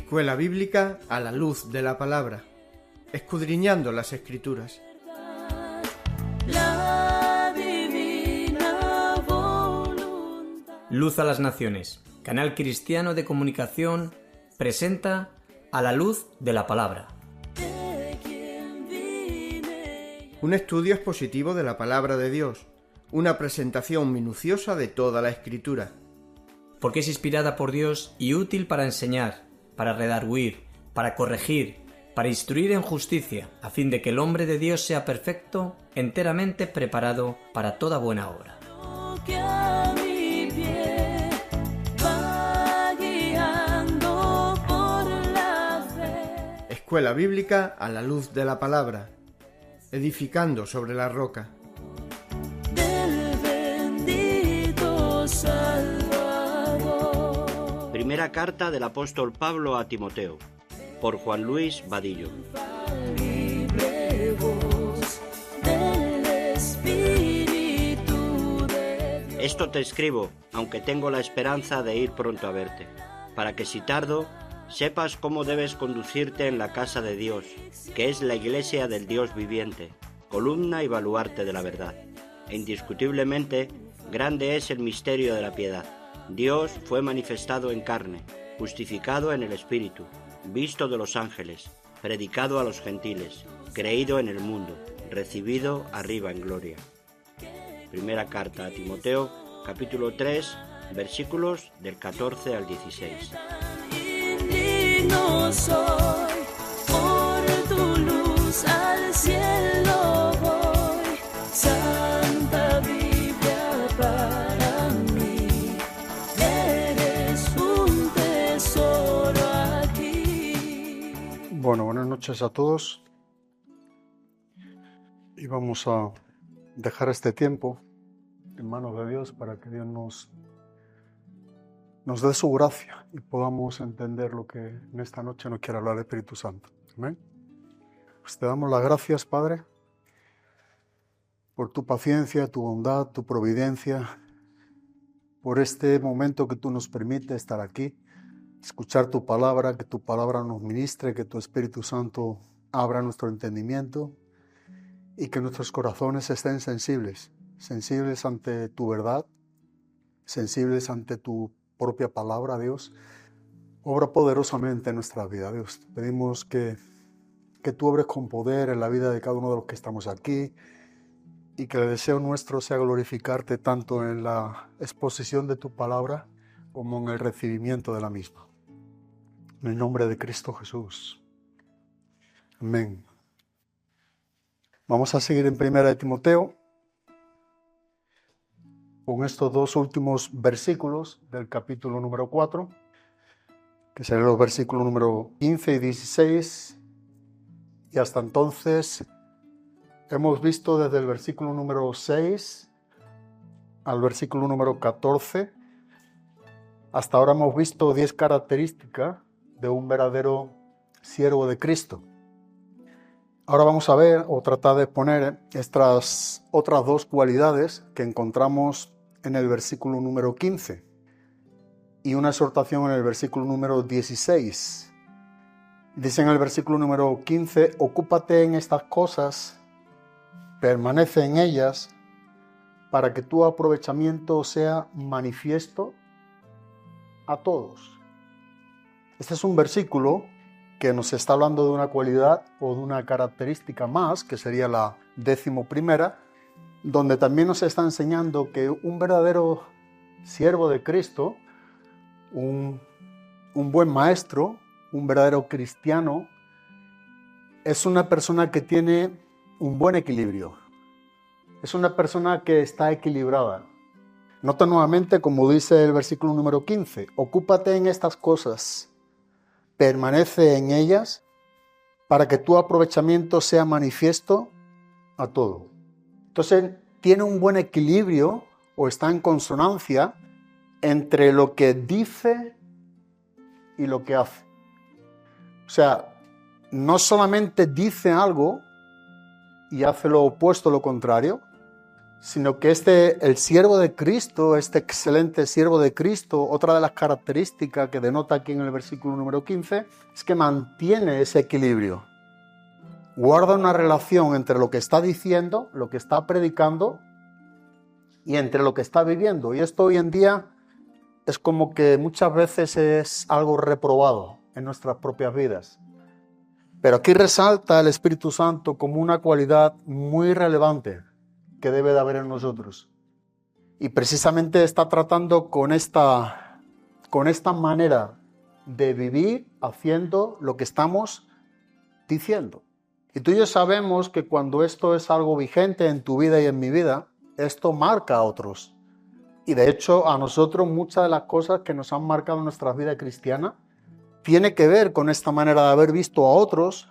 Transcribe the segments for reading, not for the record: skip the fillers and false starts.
Escuela Bíblica a la luz de la palabra, escudriñando las Escrituras. Luz a las Naciones, canal cristiano de comunicación, presenta A la luz de la palabra. Un estudio expositivo de la palabra de Dios, una presentación minuciosa de toda la Escritura. Porque es inspirada por Dios y útil para enseñar, para redarguir, para corregir, para instruir en justicia, a fin de que el hombre de Dios sea perfecto, enteramente preparado para toda buena obra. Escuela Bíblica a la luz de la palabra, edificando sobre la roca. Primera carta del apóstol Pablo a Timoteo, por Juan Luis Vadillo. Esto te escribo, aunque tengo la esperanza de ir pronto a verte, para que si tardo, sepas cómo debes conducirte en la casa de Dios, que es la iglesia del Dios viviente, columna y baluarte de la verdad. E indiscutiblemente, grande es el misterio de la piedad. Dios fue manifestado en carne, justificado en el Espíritu, visto de los ángeles, predicado a los gentiles, creído en el mundo, recibido arriba en gloria. Primera carta a Timoteo, capítulo 3, versículos del 14 al 16. No soy, por tu luz al cielo voy, Santa Biblia para mí, eres un tesoro aquí. Bueno, buenas noches a todos y vamos a dejar este tiempo en manos de Dios para que Dios nos dé su gracia y podamos entender lo que en esta noche nos quiere hablar el Espíritu Santo. Amén. Pues te damos las gracias, Padre, por tu paciencia, tu bondad, tu providencia, por este momento que tú nos permites estar aquí, escuchar tu palabra, que tu palabra nos ministre, que tu Espíritu Santo abra nuestro entendimiento y que nuestros corazones estén sensibles ante tu verdad, sensibles ante tu propia palabra, Dios. Obra poderosamente en nuestra vida, Dios. Pedimos que tú obres con poder en la vida de cada uno de los que estamos aquí y que el deseo nuestro sea glorificarte tanto en la exposición de tu palabra como en el recibimiento de la misma. En el nombre de Cristo Jesús. Amén. Vamos a seguir en 1 Timoteo con estos dos últimos versículos del capítulo número 4, que serán los versículos número 15 y 16. Y hasta entonces hemos visto desde el versículo número 6 al versículo número 14. Hasta ahora hemos visto 10 características de un verdadero siervo de Cristo. Ahora vamos a ver o tratar de exponer estas otras dos cualidades que encontramos en el versículo número 15 y una exhortación en el versículo número 16. Dice en el versículo número 15: ocúpate en estas cosas, permanece en ellas, para que tu aprovechamiento sea manifiesto a todos. Este es un versículo que nos está hablando de una cualidad o de una característica más, que sería la 11ª, donde también nos está enseñando que un verdadero siervo de Cristo, un buen maestro, un verdadero cristiano, es una persona que tiene un buen equilibrio. Es una persona que está equilibrada. Nota nuevamente, como dice el versículo número 15, ocúpate en estas cosas, permanece en ellas, para que tu aprovechamiento sea manifiesto a todo. Entonces, tiene un buen equilibrio o está en consonancia entre lo que dice y lo que hace. O sea, no solamente dice algo y hace lo opuesto, lo contrario, sino que el siervo de Cristo, este excelente siervo de Cristo, otra de las características que denota aquí en el versículo número 15, es que mantiene ese equilibrio. Guarda una relación entre lo que está diciendo, lo que está predicando, y entre lo que está viviendo. Y esto hoy en día es como que muchas veces es algo reprobado en nuestras propias vidas. Pero aquí resalta el Espíritu Santo como una cualidad muy relevante que debe de haber en nosotros. Y precisamente está tratando con esta manera de vivir haciendo lo que estamos diciendo. Y tú y yo sabemos que cuando esto es algo vigente en tu vida y en mi vida, esto marca a otros. Y de hecho a nosotros muchas de las cosas que nos han marcado en nuestra vida cristiana tiene que ver con esta manera de haber visto a otros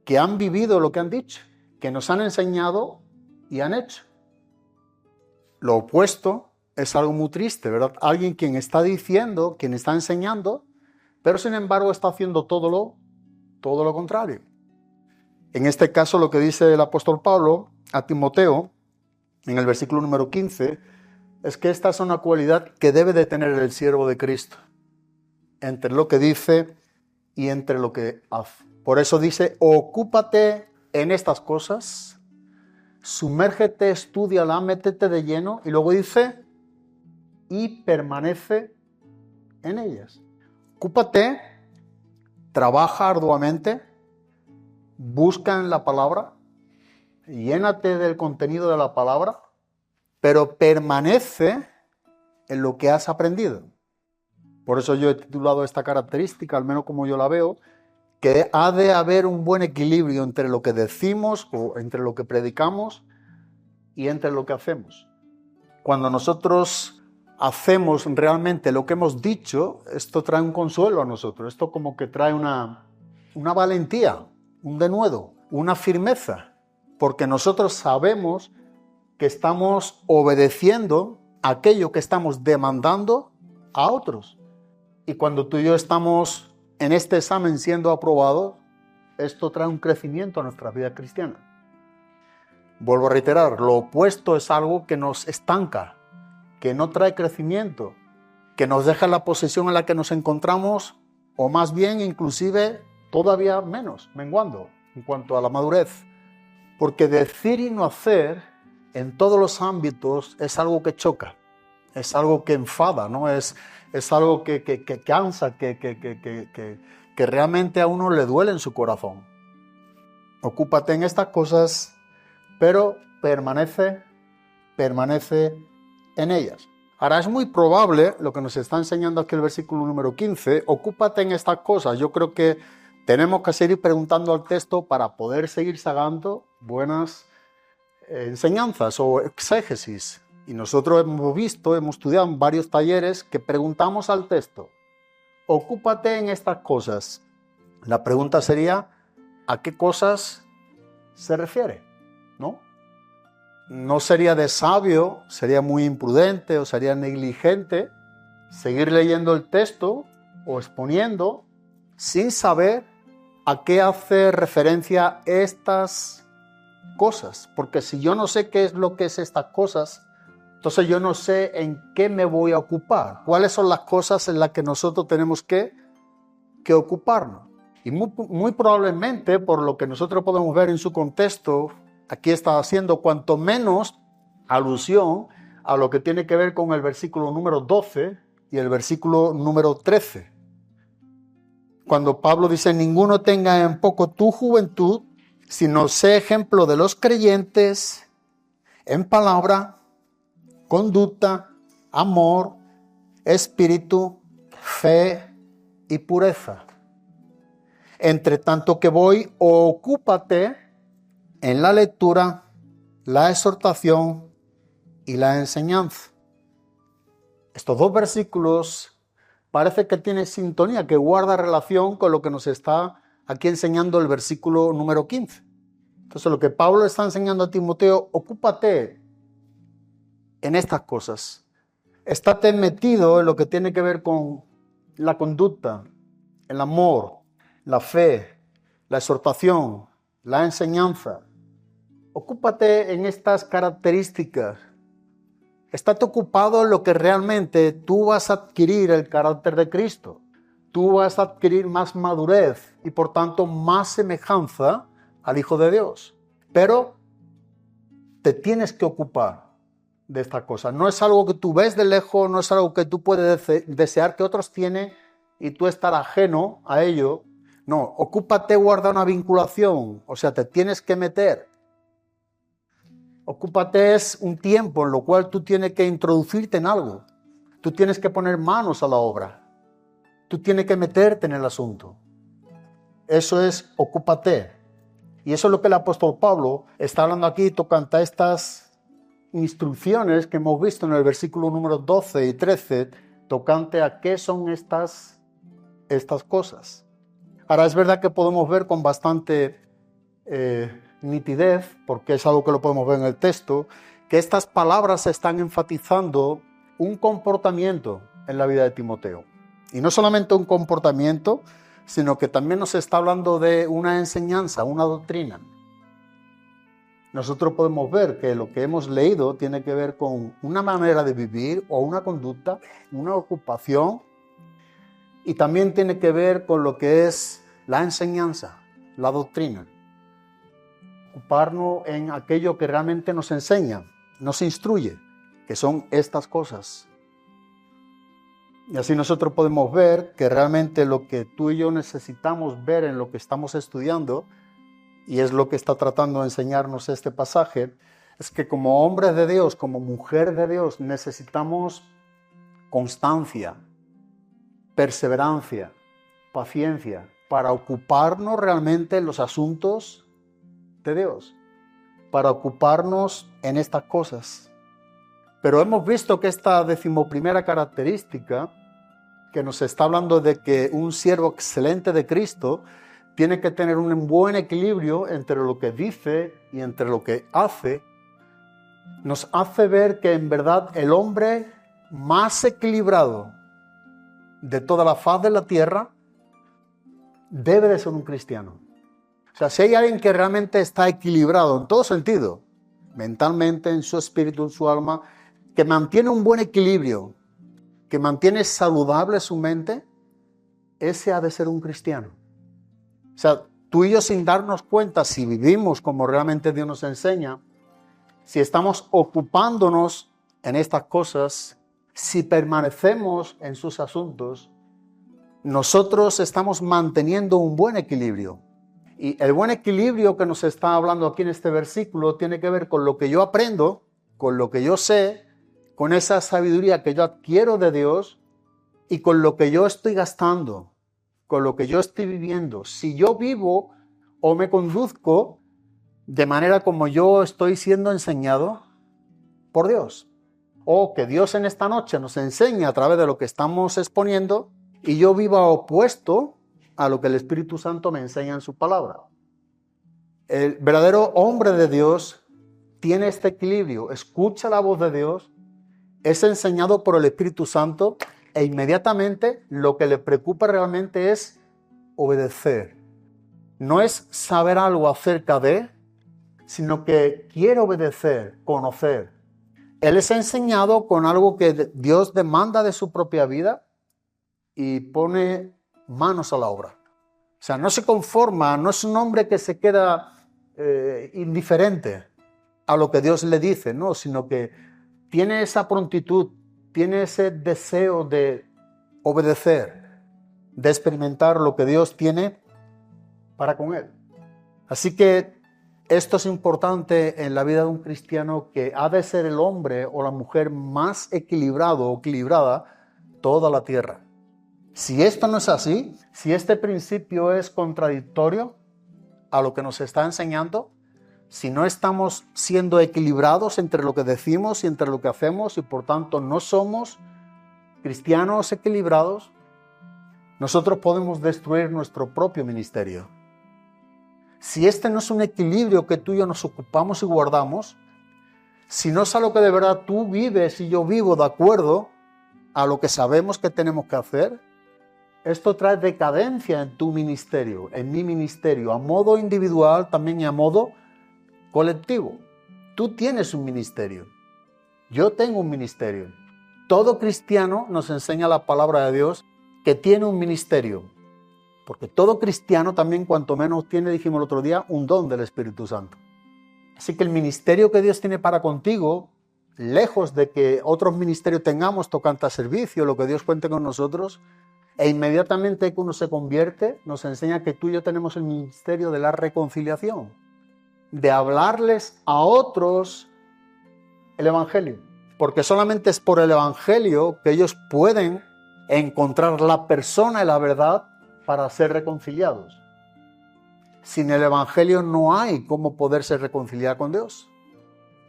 que han vivido lo que han dicho, que nos han enseñado y han hecho. Lo opuesto es algo muy triste, ¿verdad? Alguien quien está diciendo, quien está enseñando, pero sin embargo está haciendo todo lo contrario. En este caso lo que dice el apóstol Pablo a Timoteo, en el versículo número 15, es que esta es una cualidad que debe de tener el siervo de Cristo, entre lo que dice y entre lo que hace. Por eso dice, ocúpate en estas cosas, sumérgete, estúdiala, métete de lleno, y luego dice, y permanece en ellas. Ocúpate, trabaja arduamente, busca en la palabra, llénate del contenido de la palabra, pero permanece en lo que has aprendido. Por eso yo he titulado esta característica, al menos como yo la veo, que ha de haber un buen equilibrio entre lo que decimos o entre lo que predicamos y entre lo que hacemos. Cuando nosotros hacemos realmente lo que hemos dicho, esto trae un consuelo a nosotros, esto como que trae una valentía, un denuedo, una firmeza, porque nosotros sabemos que estamos obedeciendo aquello que estamos demandando a otros. Y cuando tú y yo estamos en este examen siendo aprobados, esto trae un crecimiento a nuestra vida cristiana. Vuelvo a reiterar, lo opuesto es algo que nos estanca, que no trae crecimiento, que nos deja la posición en la que nos encontramos, o más bien inclusive todavía menos, menguando en cuanto a la madurez. Porque decir y no hacer en todos los ámbitos es algo que choca, es algo que enfada, ¿no? Es algo que cansa, que realmente a uno le duele en su corazón. Ocúpate en estas cosas, pero permanece en ellas. Ahora es muy probable, lo que nos está enseñando aquí el versículo número 15, ocúpate en estas cosas. Yo creo que tenemos que seguir preguntando al texto para poder seguir sacando buenas enseñanzas o exégesis. Y nosotros hemos estudiado en varios talleres que preguntamos al texto, ocúpate en estas cosas. La pregunta sería, ¿a qué cosas se refiere? ¿No? No sería de sabio, sería muy imprudente o sería negligente seguir leyendo el texto o exponiendo sin saber a qué hace referencia estas cosas. Porque si yo no sé qué es lo que es estas cosas, entonces yo no sé en qué me voy a ocupar. ¿Cuáles son las cosas en las que nosotros tenemos que ocuparnos? Y muy probablemente, por lo que nosotros podemos ver en su contexto, aquí está haciendo cuanto menos alusión a lo que tiene que ver con el versículo número 12 y el versículo número 13. Cuando Pablo dice, ninguno tenga en poco tu juventud, sino sé ejemplo de los creyentes en palabra, conducta, amor, espíritu, fe y pureza. Entre tanto que voy, ocúpate en la lectura, la exhortación y la enseñanza. Estos dos versículos parece que tienen sintonía, que guarda relación con lo que nos está aquí enseñando el versículo número 15. Entonces lo que Pablo está enseñando a Timoteo, ocúpate en estas cosas. Estate metido en lo que tiene que ver con la conducta, el amor, la fe, la exhortación, la enseñanza. Ocúpate en estas características. Estate ocupado en lo que realmente tú vas a adquirir el carácter de Cristo. Tú vas a adquirir más madurez y por tanto más semejanza al Hijo de Dios. Pero te tienes que ocupar de esta cosa. No es algo que tú ves de lejos, no es algo que tú puedes desear que otros tienen y tú estar ajeno a ello. No, ocúpate, guarda una vinculación, o sea, te tienes que meter. Ocúpate es un tiempo en lo cual tú tienes que introducirte en algo. Tú tienes que poner manos a la obra. Tú tienes que meterte en el asunto. Eso es ocúpate. Y eso es lo que el apóstol Pablo está hablando aquí tocante a estas instrucciones que hemos visto en el versículo número 12 y 13, tocante a qué son estas cosas. Ahora es verdad que podemos ver con bastante nitidez, porque es algo que lo podemos ver en el texto, que estas palabras están enfatizando un comportamiento en la vida de Timoteo. Y no solamente un comportamiento, sino que también nos está hablando de una enseñanza, una doctrina. Nosotros podemos ver que lo que hemos leído tiene que ver con una manera de vivir o una conducta, una ocupación, y también tiene que ver con lo que es la enseñanza, la doctrina. Ocuparnos en aquello que realmente nos enseña, nos instruye, que son estas cosas. Y así nosotros podemos ver que realmente lo que tú y yo necesitamos ver en lo que estamos estudiando, y es lo que está tratando de enseñarnos este pasaje, es que como hombres de Dios, como mujer de Dios, necesitamos constancia, perseverancia, paciencia, para ocuparnos realmente en los asuntos de Dios, para ocuparnos en estas cosas. Pero hemos visto que esta 11ª característica, que nos está hablando de que un siervo excelente de Cristo tiene que tener un buen equilibrio entre lo que dice y entre lo que hace, nos hace ver que en verdad el hombre más equilibrado de toda la faz de la tierra debe de ser un cristiano. O sea, si hay alguien que realmente está equilibrado en todo sentido, mentalmente, en su espíritu, en su alma, que mantiene un buen equilibrio, que mantiene saludable su mente, ese ha de ser un cristiano. O sea, tú y yo sin darnos cuenta, si vivimos como realmente Dios nos enseña, si estamos ocupándonos en estas cosas, si permanecemos en sus asuntos, nosotros estamos manteniendo un buen equilibrio. Y el buen equilibrio que nos está hablando aquí en este versículo tiene que ver con lo que yo aprendo, con lo que yo sé, con esa sabiduría que yo adquiero de Dios y con lo que yo estoy gastando, con lo que yo estoy viviendo. Si yo vivo o me conduzco de manera como yo estoy siendo enseñado por Dios, o que Dios en esta noche nos enseña a través de lo que estamos exponiendo y yo viva opuesto a lo que el Espíritu Santo me enseña en su palabra. El verdadero hombre de Dios tiene este equilibrio, escucha la voz de Dios, es enseñado por el Espíritu Santo e inmediatamente lo que le preocupa realmente es obedecer. No es saber algo acerca de, sino que quiere obedecer, conocer. Él es enseñado con algo que Dios demanda de su propia vida y pone manos a la obra. O sea, no se conforma, no es un hombre que se queda indiferente a lo que Dios le dice, no, sino que tiene esa prontitud, tiene ese deseo de obedecer, de experimentar lo que Dios tiene para con él. Así que esto es importante en la vida de un cristiano, que ha de ser el hombre o la mujer más equilibrado o equilibrada toda la tierra. Si esto no es así, si este principio es contradictorio a lo que nos está enseñando, si no estamos siendo equilibrados entre lo que decimos y entre lo que hacemos y por tanto no somos cristianos equilibrados, nosotros podemos destruir nuestro propio ministerio. Si este no es un equilibrio que tú y yo nos ocupamos y guardamos, si no es algo que de verdad tú vives y yo vivo de acuerdo a lo que sabemos que tenemos que hacer, esto trae decadencia en tu ministerio, en mi ministerio, a modo individual también y a modo colectivo. Tú tienes un ministerio. Yo tengo un ministerio. Todo cristiano, nos enseña la palabra de Dios, que tiene un ministerio. Porque todo cristiano también, cuanto menos, tiene, dijimos el otro día, un don del Espíritu Santo. Así que el ministerio que Dios tiene para contigo, lejos de que otros ministerios tengamos tocante a servicio, lo que Dios cuente con nosotros, e inmediatamente que uno se convierte, nos enseña que tú y yo tenemos el ministerio de la reconciliación, de hablarles a otros el Evangelio. Porque solamente es por el Evangelio que ellos pueden encontrar la persona y la verdad para ser reconciliados. Sin el Evangelio no hay cómo poderse reconciliar con Dios.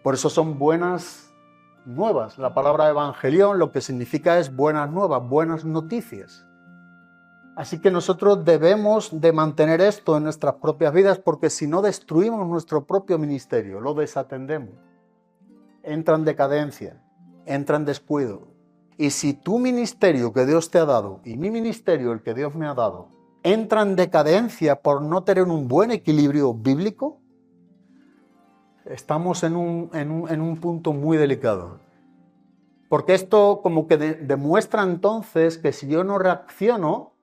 Por eso son buenas nuevas. La palabra evangelión lo que significa es buenas nuevas, buenas noticias. Así que nosotros debemos de mantener esto en nuestras propias vidas, porque si no destruimos nuestro propio ministerio, lo desatendemos, entra en decadencia, entra en descuido. Y si tu ministerio que Dios te ha dado y mi ministerio, el que Dios me ha dado, entra en decadencia por no tener un buen equilibrio bíblico, estamos en un punto muy delicado. Porque esto como que demuestra entonces que si yo no reacciono,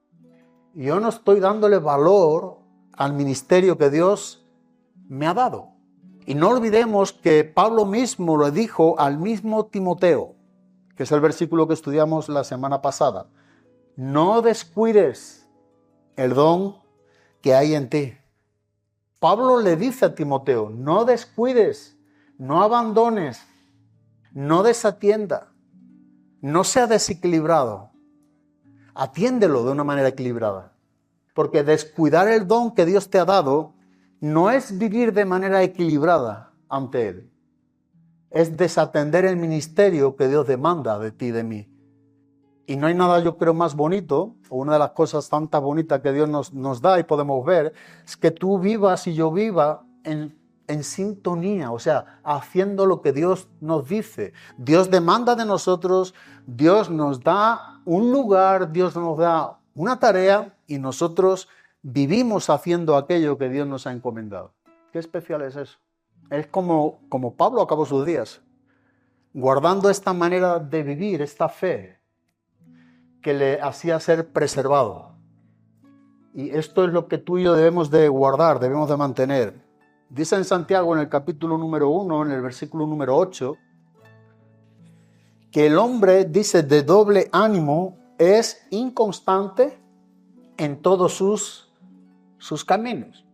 yo no estoy dándole valor al ministerio que Dios me ha dado. Y no olvidemos que Pablo mismo lo dijo al mismo Timoteo, que es el versículo que estudiamos la semana pasada. No descuides el don que hay en ti. Pablo le dice a Timoteo, no descuides, no abandones, no desatienda, no sea desequilibrado. Atiéndelo de una manera equilibrada. Porque descuidar el don que Dios te ha dado no es vivir de manera equilibrada ante Él. Es desatender el ministerio que Dios demanda de ti y de mí. Y no hay nada, yo creo, más bonito, o una de las cosas tantas bonitas que Dios nos da y podemos ver, es que tú vivas y yo viva en sintonía, o sea, haciendo lo que Dios nos dice. Dios demanda de nosotros, Dios nos da un lugar, Dios nos da una tarea y nosotros vivimos haciendo aquello que Dios nos ha encomendado. ¿Qué especial es eso? Es como Pablo acabó sus días, guardando esta manera de vivir, esta fe que le hacía ser preservado. Y esto es lo que tú y yo debemos de guardar, debemos de mantener. Dice en Santiago, en el capítulo número 1, en el versículo número 8, que el hombre, dice, de doble ánimo es inconstante en todos sus caminos.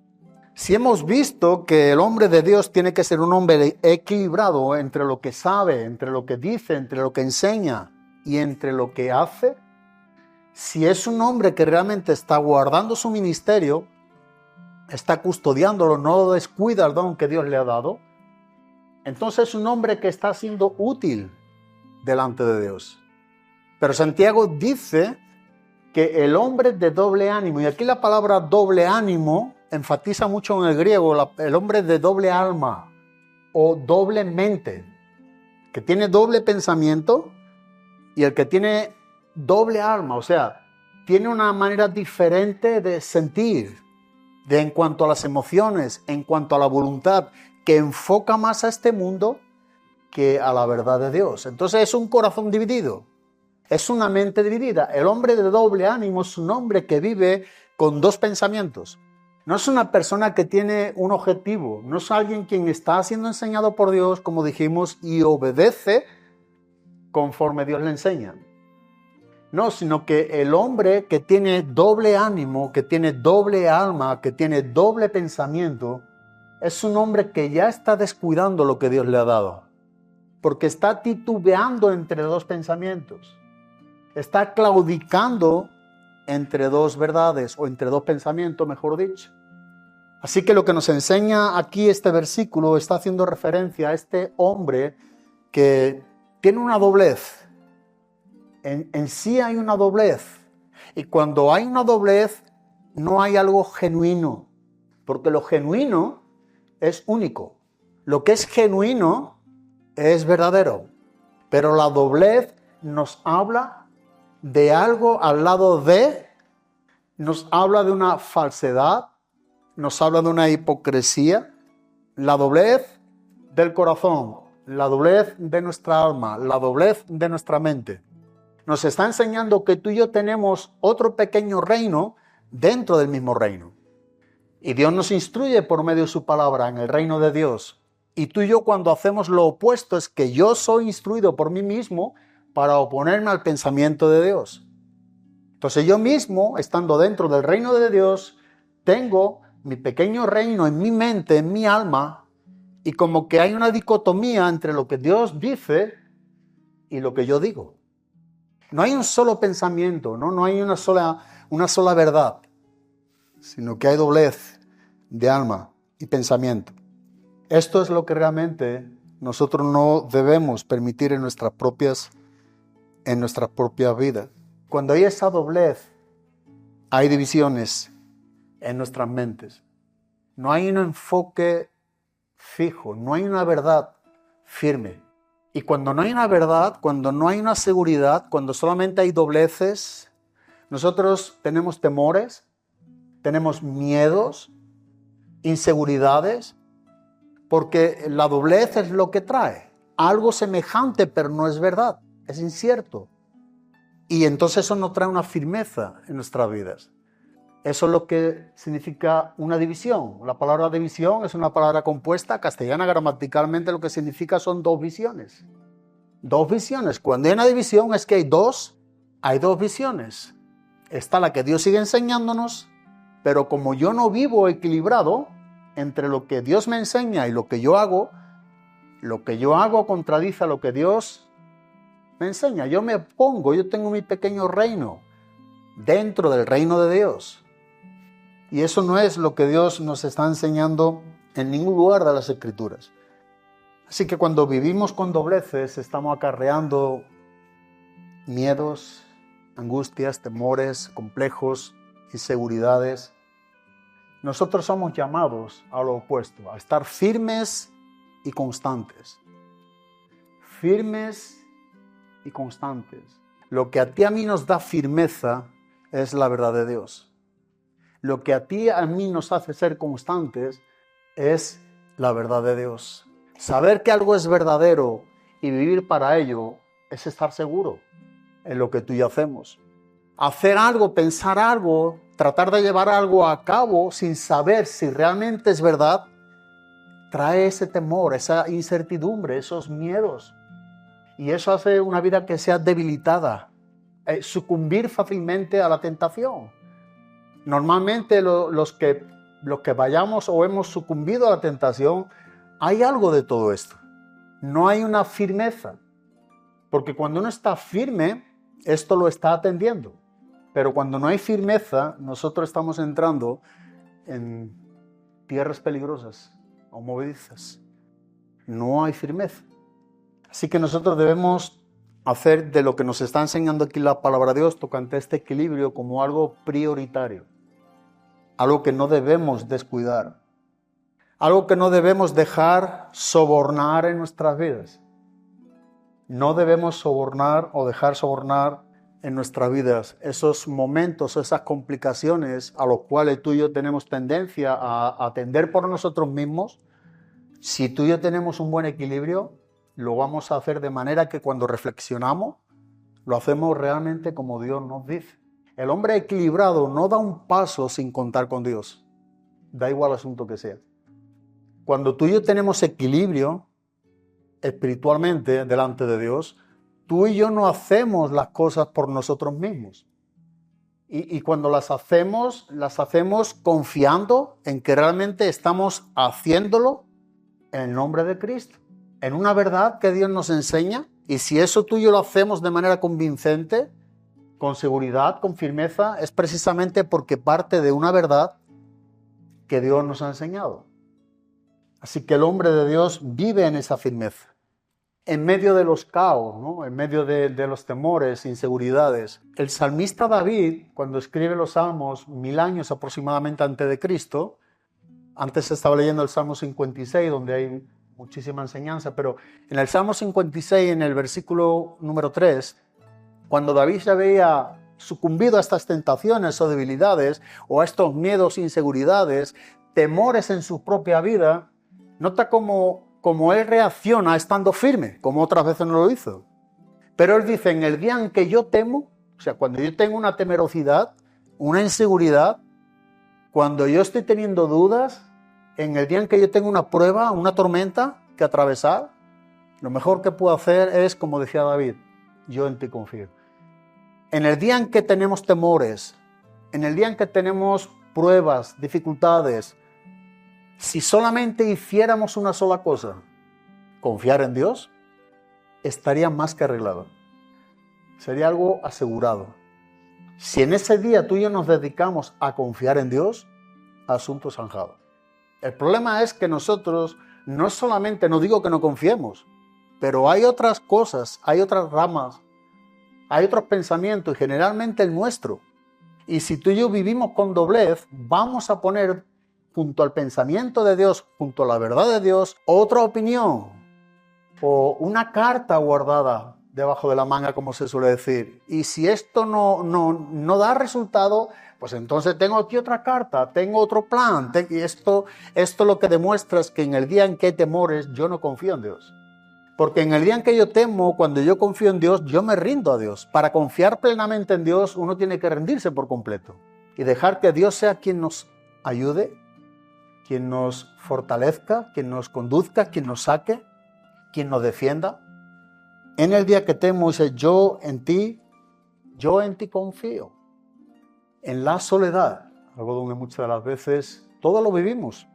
Si hemos visto que el hombre de Dios tiene que ser un hombre equilibrado entre lo que sabe, entre lo que dice, entre lo que enseña y entre lo que hace, si es un hombre que realmente está guardando su ministerio, está custodiándolo, no descuida el don que Dios le ha dado, entonces es un hombre que está siendo útil delante de Dios. Pero Santiago dice que el hombre de doble ánimo, y aquí la palabra doble ánimo enfatiza mucho en el griego, el hombre de doble alma o doble mente, que tiene doble pensamiento y el que tiene doble alma, o sea, tiene una manera diferente de sentir, en cuanto a las emociones, en cuanto a la voluntad, que enfoca más a este mundo que a la verdad de Dios. Entonces es un corazón dividido, es una mente dividida. El hombre de doble ánimo es un hombre que vive con dos pensamientos. No es una persona que tiene un objetivo, no es alguien quien está siendo enseñado por Dios, como dijimos, y obedece conforme Dios le enseña. No, sino que el hombre que tiene doble ánimo, que tiene doble alma, que tiene doble pensamiento, es un hombre que ya está descuidando lo que Dios le ha dado. Porque está titubeando entre dos pensamientos. Está claudicando entre dos verdades, o entre dos pensamientos, mejor dicho. Así que lo que nos enseña aquí este versículo está haciendo referencia a este hombre que tiene una doblez. En sí hay una doblez. Y cuando hay una doblez, no hay algo genuino. Porque lo genuino es único. Lo que es genuino es verdadero. Pero la doblez nos habla de algo al lado de, nos habla de una falsedad, nos habla de una hipocresía, la doblez del corazón, la doblez de nuestra alma, la doblez de nuestra mente. Nos está enseñando que tú y yo tenemos otro pequeño reino dentro del mismo reino. Y Dios nos instruye por medio de su palabra en el reino de Dios. Y tú y yo cuando hacemos lo opuesto es que yo soy instruido por mí mismo para oponerme al pensamiento de Dios. Entonces yo mismo, estando dentro del reino de Dios, tengo mi pequeño reino en mi mente, en mi alma, y como que hay una dicotomía entre lo que Dios dice y lo que yo digo. No hay un solo pensamiento, no hay una sola verdad, sino que hay doblez de alma y pensamiento. Esto es lo que realmente nosotros no debemos permitir en nuestras propias vidas. Cuando hay esa doblez, hay divisiones en nuestras mentes. No hay un enfoque fijo, no hay una verdad firme. Y cuando no hay una verdad, cuando no hay una seguridad, cuando solamente hay dobleces, nosotros tenemos temores, tenemos miedos, inseguridades, porque la doblez es lo que trae. Algo semejante, pero no es verdad, es incierto. Y entonces eso no trae una firmeza en nuestras vidas. Eso es lo que significa una división. La palabra división es una palabra compuesta, castellana gramaticalmente lo que significa son dos visiones. Dos visiones. Cuando hay una división es que hay dos visiones. Está la que Dios sigue enseñándonos, pero como yo no vivo equilibrado entre lo que Dios me enseña y lo que yo hago contradice a lo que Dios me enseña. Yo tengo mi pequeño reino dentro del reino de Dios. Y eso no es lo que Dios nos está enseñando en ningún lugar de las Escrituras. Así que cuando vivimos con dobleces, estamos acarreando miedos, angustias, temores, complejos, inseguridades. Nosotros somos llamados a lo opuesto, a estar firmes y constantes. Firmes y constantes. Lo que a ti y a mí nos da firmeza es la verdad de Dios. Lo que a ti y a mí nos hace ser constantes es la verdad de Dios. Saber que algo es verdadero y vivir para ello es estar seguro en lo que tú y yo hacemos. Hacer algo, pensar algo, tratar de llevar algo a cabo sin saber si realmente es verdad, trae ese temor, esa incertidumbre, esos miedos. Y eso hace una vida que sea debilitada, sucumbir fácilmente a la tentación. Normalmente los que vayamos o hemos sucumbido a la tentación, hay algo de todo esto. No hay una firmeza, porque cuando uno está firme, esto lo está atendiendo. Pero cuando no hay firmeza, nosotros estamos entrando en tierras peligrosas o movedizas. No hay firmeza. Así que nosotros debemos hacer de lo que nos está enseñando aquí la palabra de Dios tocante a este equilibrio como algo prioritario. Algo que no debemos descuidar. Algo que no debemos dejar sobornar en nuestras vidas. No debemos sobornar o dejar sobornar en nuestras vidas esos momentos, esas complicaciones a los cuales tú y yo tenemos tendencia a atender por nosotros mismos. Si tú y yo tenemos un buen equilibrio, lo vamos a hacer de manera que cuando reflexionamos, lo hacemos realmente como Dios nos dice. El hombre equilibrado no da un paso sin contar con Dios. Da igual el asunto que sea. Cuando tú y yo tenemos equilibrio espiritualmente delante de Dios, tú y yo no hacemos las cosas por nosotros mismos. Y cuando las hacemos confiando en que realmente estamos haciéndolo en el nombre de Cristo. En una verdad que Dios nos enseña. Y si eso tú y yo lo hacemos de manera convincente, con seguridad, con firmeza, es precisamente porque parte de una verdad que Dios nos ha enseñado. Así que el hombre de Dios vive en esa firmeza. En medio de los caos, ¿no? En medio de los temores, inseguridades. El salmista David, cuando escribe los salmos 1000 años aproximadamente antes de Cristo, antes estaba leyendo el Salmo 56, donde hay muchísima enseñanza, pero en el Salmo 56, en el versículo número 3, cuando David se había sucumbido a estas tentaciones o debilidades, o a estos miedos, inseguridades, temores en su propia vida, Nota cómo él reacciona estando firme, como otras veces no lo hizo. Pero él dice, en el día en que yo temo, o sea, cuando yo tengo una temerosidad, una inseguridad, cuando yo estoy teniendo dudas, en el día en que yo tengo una prueba, una tormenta que atravesar, lo mejor que puedo hacer es, como decía David, yo en ti confío. En el día en que tenemos temores, en el día en que tenemos pruebas, dificultades, si solamente hiciéramos una sola cosa, confiar en Dios, estaría más que arreglado. Sería algo asegurado. Si en ese día tú y yo nos dedicamos a confiar en Dios, asunto zanjado. El problema es que nosotros no solamente, no digo que no confiemos, pero hay otras cosas, hay otras ramas, hay otros pensamientos y generalmente el nuestro. Y si tú y yo vivimos con doblez, vamos a poner junto al pensamiento de Dios, junto a la verdad de Dios, otra opinión o una carta guardada debajo de la manga, como se suele decir. Y si esto no da resultado, pues entonces tengo aquí otra carta, tengo otro plan. Y esto lo que demuestra es que en el día en que hay temores, yo no confío en Dios. Porque en el día en que yo temo, cuando yo confío en Dios, yo me rindo a Dios. Para confiar plenamente en Dios, uno tiene que rendirse por completo y dejar que Dios sea quien nos ayude, quien nos fortalezca, quien nos conduzca, quien nos saque, quien nos defienda. En el día que temo, dice, yo en ti confío. En la soledad, algo donde muchas de las veces todos lo vivimos.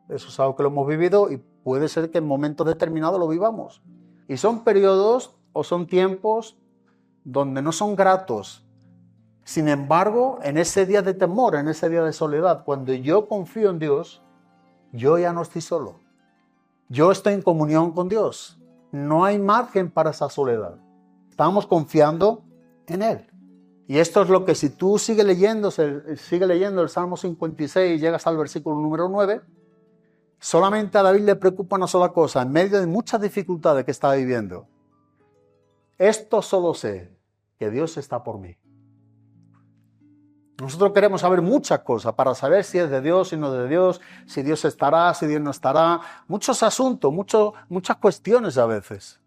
Eso es algo que lo hemos vivido y puede ser que en momentos determinados lo vivamos. Y son periodos o son tiempos donde no son gratos. Sin embargo, en ese día de temor, en ese día de soledad, cuando yo confío en Dios, yo ya no estoy solo. Yo estoy en comunión con Dios. No hay margen para esa soledad. Estamos confiando en Él. Y esto es lo que si tú sigues leyendo el Salmo 56 y llegas al versículo número 9, solamente a David le preocupa una sola cosa, en medio de muchas dificultades que está viviendo. Esto solo sé, que Dios está por mí. Nosotros queremos saber muchas cosas para saber si es de Dios, si no es de Dios, si Dios estará, si Dios no estará. Muchos asuntos, muchas cuestiones a veces.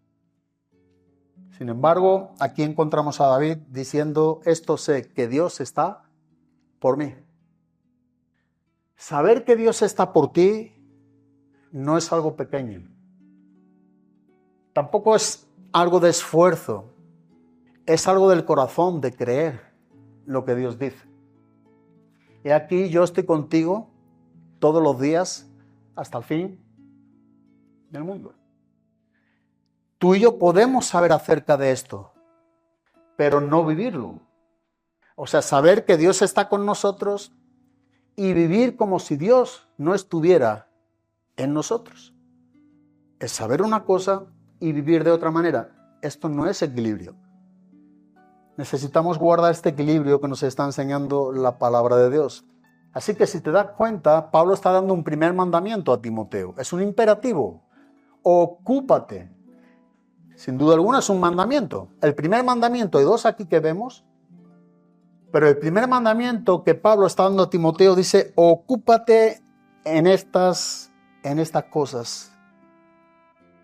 Sin embargo, aquí encontramos a David diciendo, esto sé, que Dios está por mí. Saber que Dios está por ti no es algo pequeño. Tampoco es algo de esfuerzo. Es algo del corazón, de creer lo que Dios dice. Y aquí yo estoy contigo todos los días hasta el fin del mundo. Tú y yo podemos saber acerca de esto, pero no vivirlo. O sea, saber que Dios está con nosotros y vivir como si Dios no estuviera en nosotros. Es saber una cosa y vivir de otra manera. Esto no es equilibrio. Necesitamos guardar este equilibrio que nos está enseñando la palabra de Dios. Así que si te das cuenta, Pablo está dando un primer mandamiento a Timoteo. Es un imperativo. Ocúpate. Sin duda alguna es un mandamiento. El primer mandamiento, hay dos aquí que vemos, pero el primer mandamiento que Pablo está dando a Timoteo dice, ocúpate en estas cosas.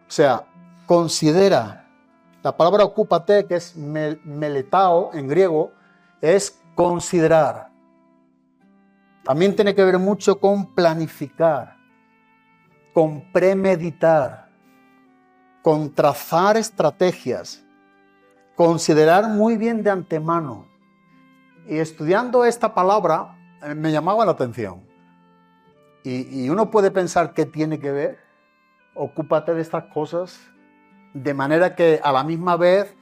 O sea, considera. La palabra ocúpate, que es meletao en griego, es considerar. También tiene que ver mucho con planificar, con premeditar, con trazar estrategias, considerar muy bien de antemano. Y estudiando esta palabra me llamaba la atención. Y uno puede pensar qué tiene que ver. Ocúpate de estas cosas. De manera que a la misma vez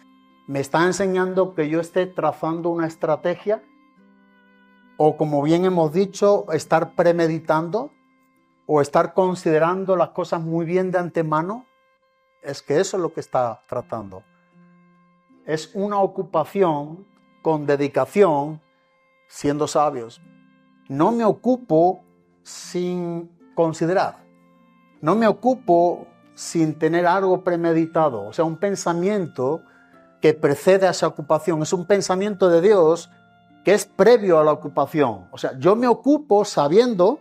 me está enseñando que yo esté trazando una estrategia o, como bien hemos dicho, estar premeditando o estar considerando las cosas muy bien de antemano. Es que eso es lo que está tratando. Es una ocupación con dedicación, siendo sabios. No me ocupo sin considerar. No me ocupo sin tener algo premeditado, o sea, un pensamiento que precede a esa ocupación. Es un pensamiento de Dios que es previo a la ocupación. O sea, yo me ocupo sabiendo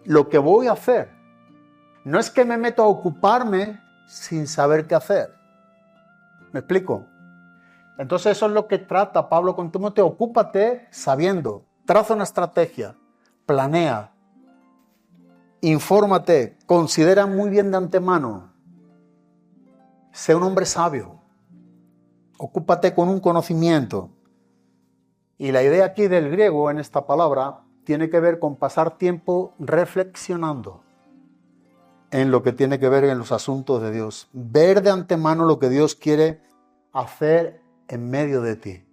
lo que voy a hacer. No es que me meto a ocuparme sin saber qué hacer. ¿Me explico? Entonces eso es lo que trata Pablo con Timoteo. Ocúpate sabiendo, traza una estrategia, planea, infórmate, considera muy bien de antemano. Sé un hombre sabio. Ocúpate con un conocimiento. Y la idea aquí del griego en esta palabra tiene que ver con pasar tiempo reflexionando en lo que tiene que ver en los asuntos de Dios. Ver de antemano lo que Dios quiere hacer en medio de ti.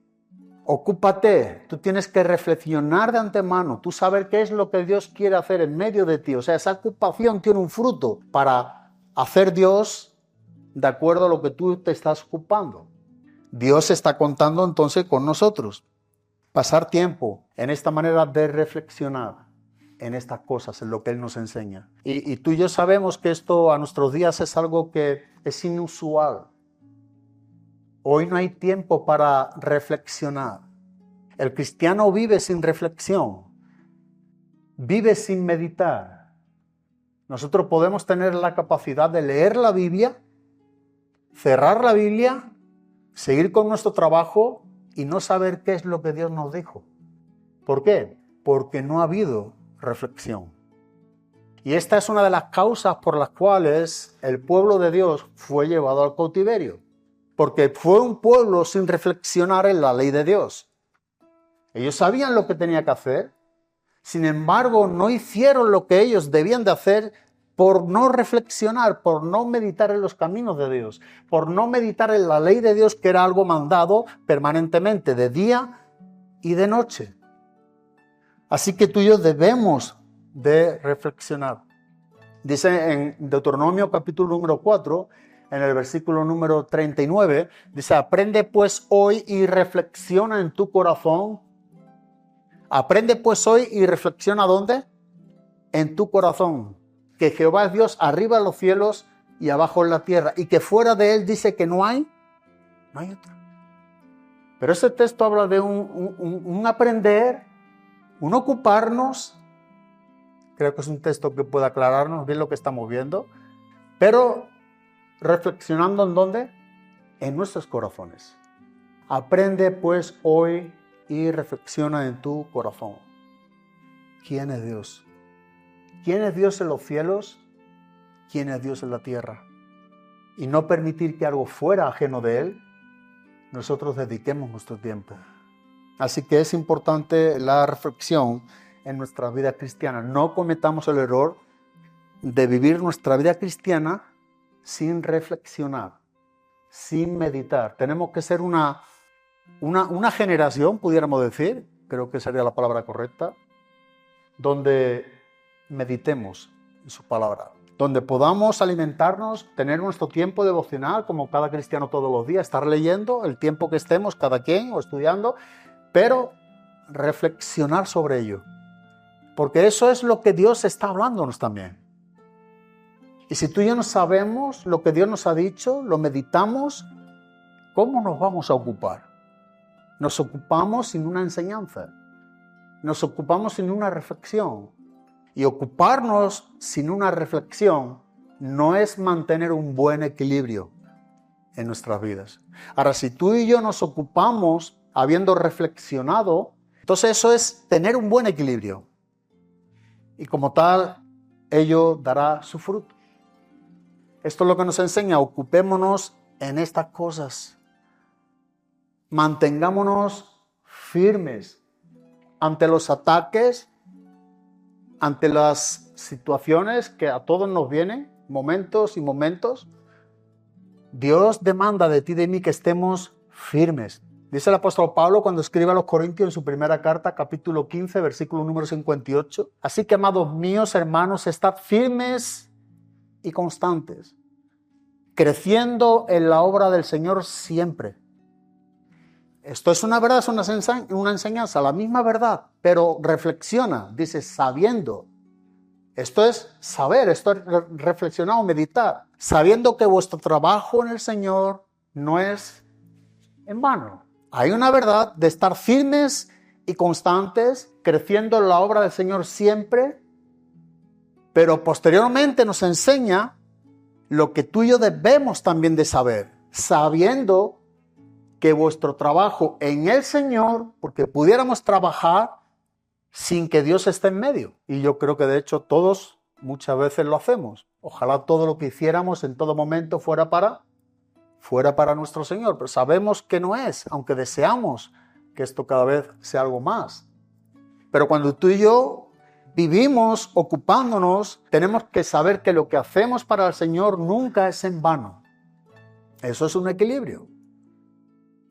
Ocúpate, tú tienes que reflexionar de antemano, tú saber qué es lo que Dios quiere hacer en medio de ti. O sea, esa ocupación tiene un fruto para hacer Dios de acuerdo a lo que tú te estás ocupando. Dios está contando entonces con nosotros. Pasar tiempo en esta manera de reflexionar en estas cosas, en lo que Él nos enseña. Y tú y yo sabemos que esto a nuestros días es algo que es inusual. Hoy no hay tiempo para reflexionar. El cristiano vive sin reflexión, vive sin meditar. Nosotros podemos tener la capacidad de leer la Biblia, cerrar la Biblia, seguir con nuestro trabajo y no saber qué es lo que Dios nos dijo. ¿Por qué? Porque no ha habido reflexión. Y esta es una de las causas por las cuales el pueblo de Dios fue llevado al cautiverio. Porque fue un pueblo sin reflexionar en la ley de Dios. Ellos sabían lo que tenía que hacer, sin embargo no hicieron lo que ellos debían de hacer por no reflexionar, por no meditar en los caminos de Dios, por no meditar en la ley de Dios, que era algo mandado permanentemente de día y de noche. Así que tú y yo debemos de reflexionar. Dice en Deuteronomio capítulo número 4, en el versículo número 39, dice: aprende pues hoy y reflexiona en tu corazón. Aprende pues hoy y reflexiona ¿dónde? En tu corazón. Que Jehová es Dios arriba en los cielos y abajo en la tierra. Y que fuera de Él dice que no hay otro. Pero ese texto habla de un aprender, un ocuparnos. Creo que es un texto que puede aclararnos bien lo que estamos viendo. Pero reflexionando en ¿dónde? En nuestros corazones. Aprende pues hoy y reflexiona en tu corazón. ¿Quién es Dios? ¿Quién es Dios en los cielos? ¿Quién es Dios en la tierra? Y no permitir que algo fuera ajeno de Él, nosotros dediquemos nuestro tiempo. Así que es importante la reflexión en nuestra vida cristiana. No cometamos el error de vivir nuestra vida cristiana sin reflexionar, sin meditar. Tenemos que ser una generación, pudiéramos decir, creo que sería la palabra correcta, donde meditemos en su palabra, donde podamos alimentarnos, tener nuestro tiempo devocional, como cada cristiano todos los días, estar leyendo el tiempo que estemos cada quien o estudiando, pero reflexionar sobre ello, porque eso es lo que Dios está hablándonos también. Y si tú y yo no sabemos lo que Dios nos ha dicho, lo meditamos, ¿cómo nos vamos a ocupar? Nos ocupamos sin una enseñanza, nos ocupamos sin una reflexión. Y ocuparnos sin una reflexión no es mantener un buen equilibrio en nuestras vidas. Ahora, si tú y yo nos ocupamos habiendo reflexionado, entonces eso es tener un buen equilibrio. Y como tal, ello dará su fruto. Esto es lo que nos enseña: ocupémonos en estas cosas. Mantengámonos firmes ante los ataques, ante las situaciones que a todos nos vienen, momentos y momentos. Dios demanda de ti y de mí que estemos firmes. Dice el apóstol Pablo cuando escribe a los Corintios en su primera carta, capítulo 15, versículo número 58. Así que, amados míos, hermanos, estad firmes y constantes, creciendo en la obra del Señor siempre. Esto es una verdad, es una enseñanza, la misma verdad, pero reflexiona, dice, sabiendo. Esto es saber, esto es reflexionar o meditar, sabiendo que vuestro trabajo en el Señor no es en vano. Hay una verdad de estar firmes y constantes, creciendo en la obra del Señor siempre, Pero posteriormente nos enseña lo que tú y yo debemos también de saber, sabiendo que vuestro trabajo en el Señor, porque pudiéramos trabajar sin que Dios esté en medio. Y yo creo que de hecho todos muchas veces lo hacemos. Ojalá todo lo que hiciéramos en todo momento fuera para nuestro Señor, pero sabemos que no es, aunque deseamos que esto cada vez sea algo más. Pero cuando tú y yo vivimos ocupándonos, tenemos que saber que lo que hacemos para el Señor nunca es en vano. Eso es un equilibrio.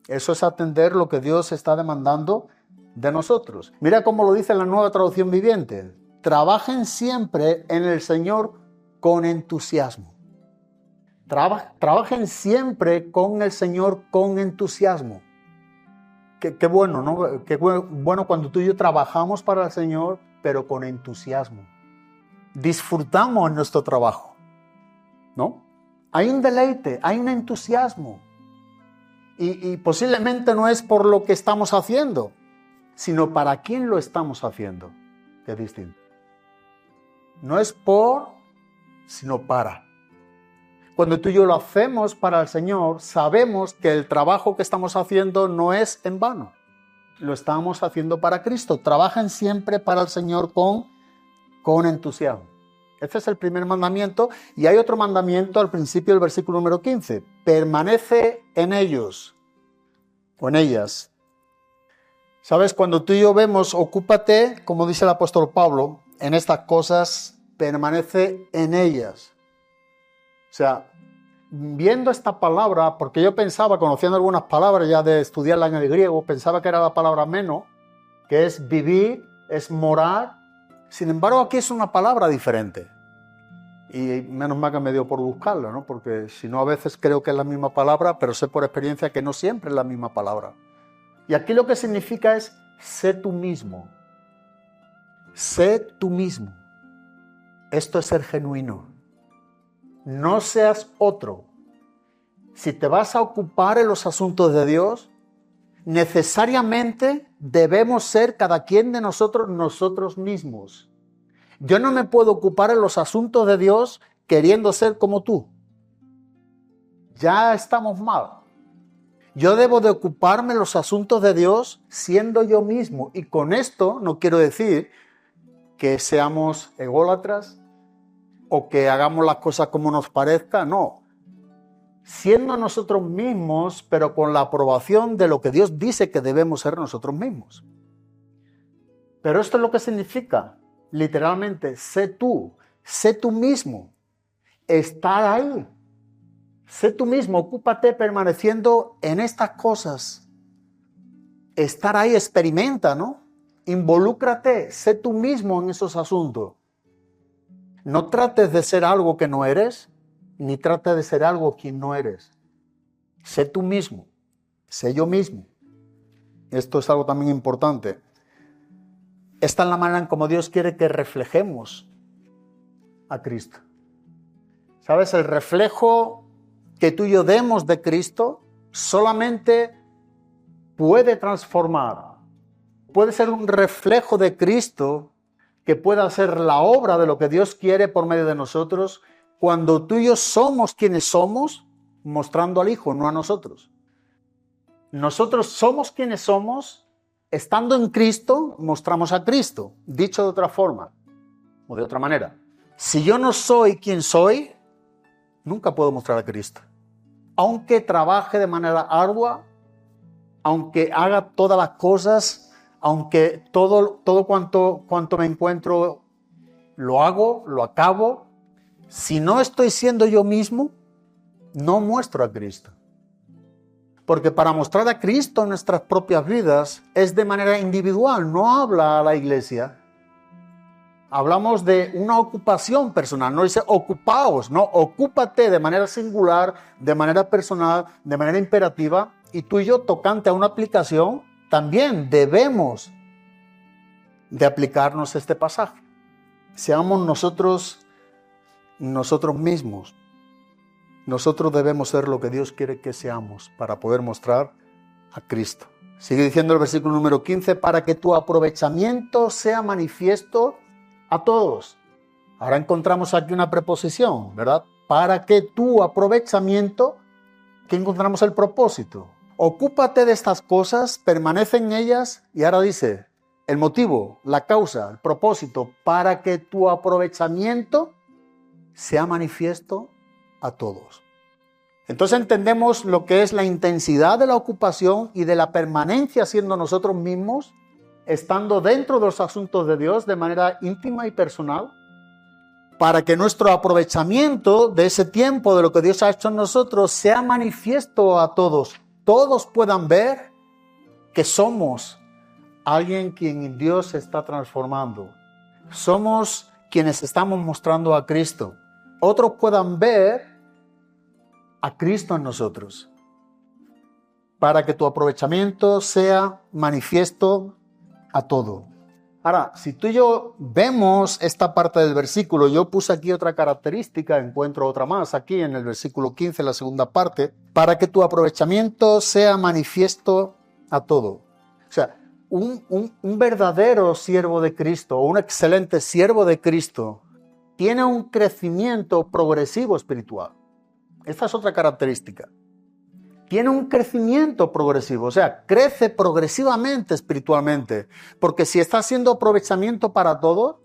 Eso es atender lo que Dios está demandando de nosotros. Mira cómo lo dice la Nueva Traducción Viviente. Trabajen siempre en el Señor con entusiasmo. Trabajen siempre con el Señor con entusiasmo. Qué bueno, ¿no? Qué bueno cuando tú y yo trabajamos para el Señor, pero con entusiasmo. Disfrutamos nuestro trabajo, ¿no? Hay un deleite, hay un entusiasmo. Y posiblemente no es por lo que estamos haciendo, sino para quién lo estamos haciendo, que es distinto. No es por, sino para. Cuando tú y yo lo hacemos para el Señor, sabemos que el trabajo que estamos haciendo no es en vano. Lo estamos haciendo para Cristo. Trabajen siempre para el Señor con entusiasmo. Este es el primer mandamiento. Y hay otro mandamiento al principio del versículo número 15. Permanece en ellos o en ellas. ¿Sabes? Cuando tú y yo vemos, ocúpate, como dice el apóstol Pablo, en estas cosas, permanece en ellas. O sea, viendo esta palabra, porque yo pensaba, conociendo algunas palabras ya de estudiarla en el griego, pensaba que era la palabra meno, que es vivir, es morar. Sin embargo, aquí es una palabra diferente. Y menos mal que me dio por buscarla, ¿no? Porque si no, a veces creo que es la misma palabra, pero sé por experiencia que no siempre es la misma palabra. Y aquí lo que significa es, sé tú mismo. Sé tú mismo. Esto es ser genuino. No seas otro. Si te vas a ocupar en los asuntos de Dios, necesariamente debemos ser cada quien de nosotros mismos. Yo no me puedo ocupar en los asuntos de Dios queriendo ser como tú. Ya estamos mal. Yo debo de ocuparme en los asuntos de Dios siendo yo mismo. Y con esto no quiero decir que seamos ególatras, o que hagamos las cosas como nos parezca, no. Siendo nosotros mismos, pero con la aprobación de lo que Dios dice que debemos ser nosotros mismos. Pero esto es lo que significa, literalmente, sé tú mismo, estar ahí. Sé tú mismo, ocúpate permaneciendo en estas cosas. Estar ahí, experimenta, ¿no? Involúcrate, sé tú mismo en esos asuntos. No trates de ser algo que no eres, ni trates de ser algo quien no eres. Sé tú mismo, sé yo mismo. Esto es algo también importante. Esta es la manera en cómo Dios quiere que reflejemos a Cristo. ¿Sabes? El reflejo que tú y yo demos de Cristo solamente puede transformar. Puede ser un reflejo de Cristo que pueda ser la obra de lo que Dios quiere por medio de nosotros, cuando tú y yo somos quienes somos, mostrando al Hijo, no a nosotros. Nosotros somos quienes somos, estando en Cristo, mostramos a Cristo. Dicho de otra forma, o de otra manera. Si yo no soy quien soy, nunca puedo mostrar a Cristo. Aunque trabaje de manera ardua, aunque haga todas las cosas, aunque todo cuanto me encuentro lo hago, lo acabo, si no estoy siendo yo mismo, no muestro a Cristo. Porque para mostrar a Cristo en nuestras propias vidas es de manera individual, no habla a la iglesia. Hablamos de una ocupación personal, no dice ocupaos, no, ocúpate de manera singular, de manera personal, de manera imperativa, y tú y yo, tocante a una aplicación, también debemos de aplicarnos este pasaje. Seamos nosotros mismos. Nosotros debemos ser lo que Dios quiere que seamos para poder mostrar a Cristo. Sigue diciendo el versículo número 15, para que tu aprovechamiento sea manifiesto a todos. Ahora encontramos aquí una preposición, ¿verdad? Para que tu aprovechamiento, que encontramos el propósito. Ocúpate de estas cosas, permanece en ellas, y ahora dice el motivo, la causa, el propósito, para que tu aprovechamiento sea manifiesto a todos. Entonces entendemos lo que es la intensidad de la ocupación y de la permanencia siendo nosotros mismos, estando dentro de los asuntos de Dios de manera íntima y personal, para que nuestro aprovechamiento de ese tiempo, de lo que Dios ha hecho en nosotros, sea manifiesto a todos. Todos puedan ver que somos alguien quien Dios se está transformando. Somos quienes estamos mostrando a Cristo. Otros puedan ver a Cristo en nosotros, para que tu aprovechamiento sea manifiesto a todo. Ahora, si tú y yo vemos esta parte del versículo, yo puse aquí otra característica, encuentro otra más aquí en el versículo 15, la segunda parte, para que tu aprovechamiento sea manifiesto a todo. O sea, un verdadero siervo de Cristo, o un excelente siervo de Cristo, tiene un crecimiento progresivo espiritual. Esta es otra característica. Tiene un crecimiento progresivo, o sea, crece progresivamente espiritualmente, porque si está haciendo aprovechamiento para todos,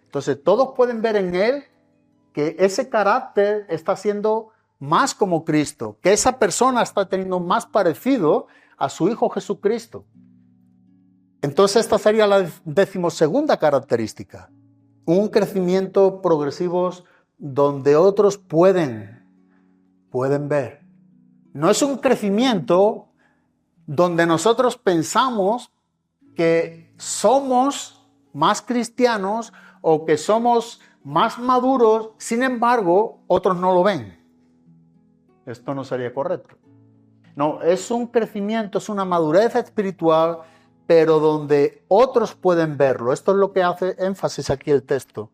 entonces todos pueden ver en él que ese carácter está siendo más como Cristo, que esa persona está teniendo más parecido a su Hijo Jesucristo. Entonces esta sería la 12ª característica, un crecimiento progresivo donde otros pueden ver. No es un crecimiento donde nosotros pensamos que somos más cristianos o que somos más maduros, sin embargo, otros no lo ven. Esto no sería correcto. No, es un crecimiento, es una madurez espiritual, pero donde otros pueden verlo. Esto es lo que hace énfasis aquí el texto.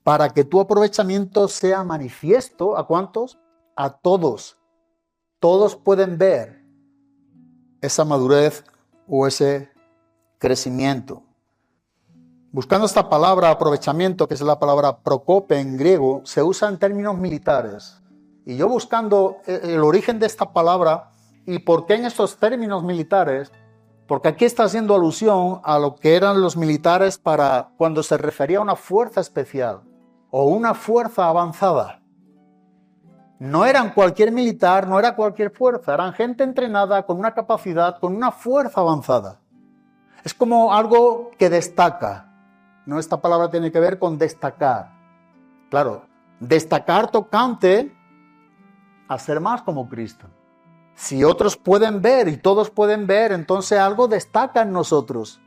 Para que tu aprovechamiento sea manifiesto, ¿a cuántos? A todos. Todos pueden ver esa madurez o ese crecimiento. Buscando esta palabra aprovechamiento, que es la palabra prokope en griego, se usa en términos militares. Y yo buscando el origen de esta palabra y por qué en estos términos militares, porque aquí está haciendo alusión a lo que eran los militares para cuando se refería a una fuerza especial o una fuerza avanzada. No eran cualquier militar, no era cualquier fuerza, eran gente entrenada con una capacidad, con una fuerza avanzada. Es como algo que destaca. No, esta palabra tiene que ver con destacar. Claro, destacar tocante a ser más como Cristo. Si otros pueden ver y todos pueden ver, entonces algo destaca en nosotros.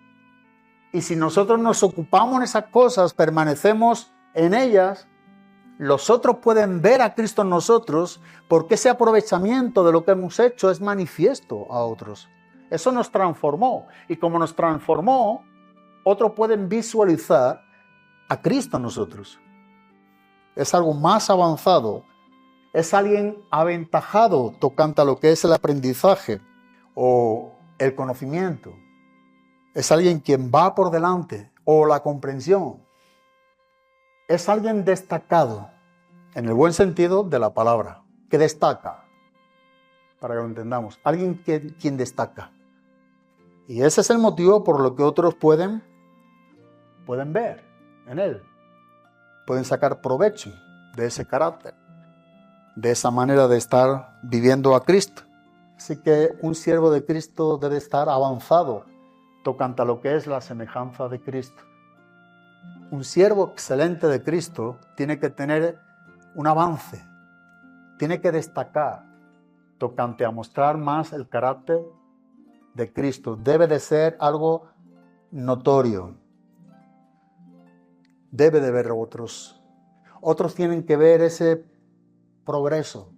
Y si nosotros nos ocupamos en esas cosas, permanecemos en ellas, los otros pueden ver a Cristo en nosotros, porque ese aprovechamiento de lo que hemos hecho es manifiesto a otros. Eso nos transformó. Y como nos transformó, otros pueden visualizar a Cristo en nosotros. Es algo más avanzado. Es alguien aventajado tocante a lo que es el aprendizaje o el conocimiento. Es alguien quien va por delante, o la comprensión. Es alguien destacado, en el buen sentido de la palabra, que destaca, para que lo entendamos. Alguien quien destaca. Y ese es el motivo por lo que otros pueden ver en él. Pueden sacar provecho de ese carácter, de esa manera de estar viviendo a Cristo. Así que un siervo de Cristo debe estar avanzado tocante a lo que es la semejanza de Cristo. Un siervo excelente de Cristo tiene que tener un avance, tiene que destacar tocante a mostrar más el carácter de Cristo. Debe de ser algo notorio. Debe de ver otros. Otros tienen que ver ese progreso,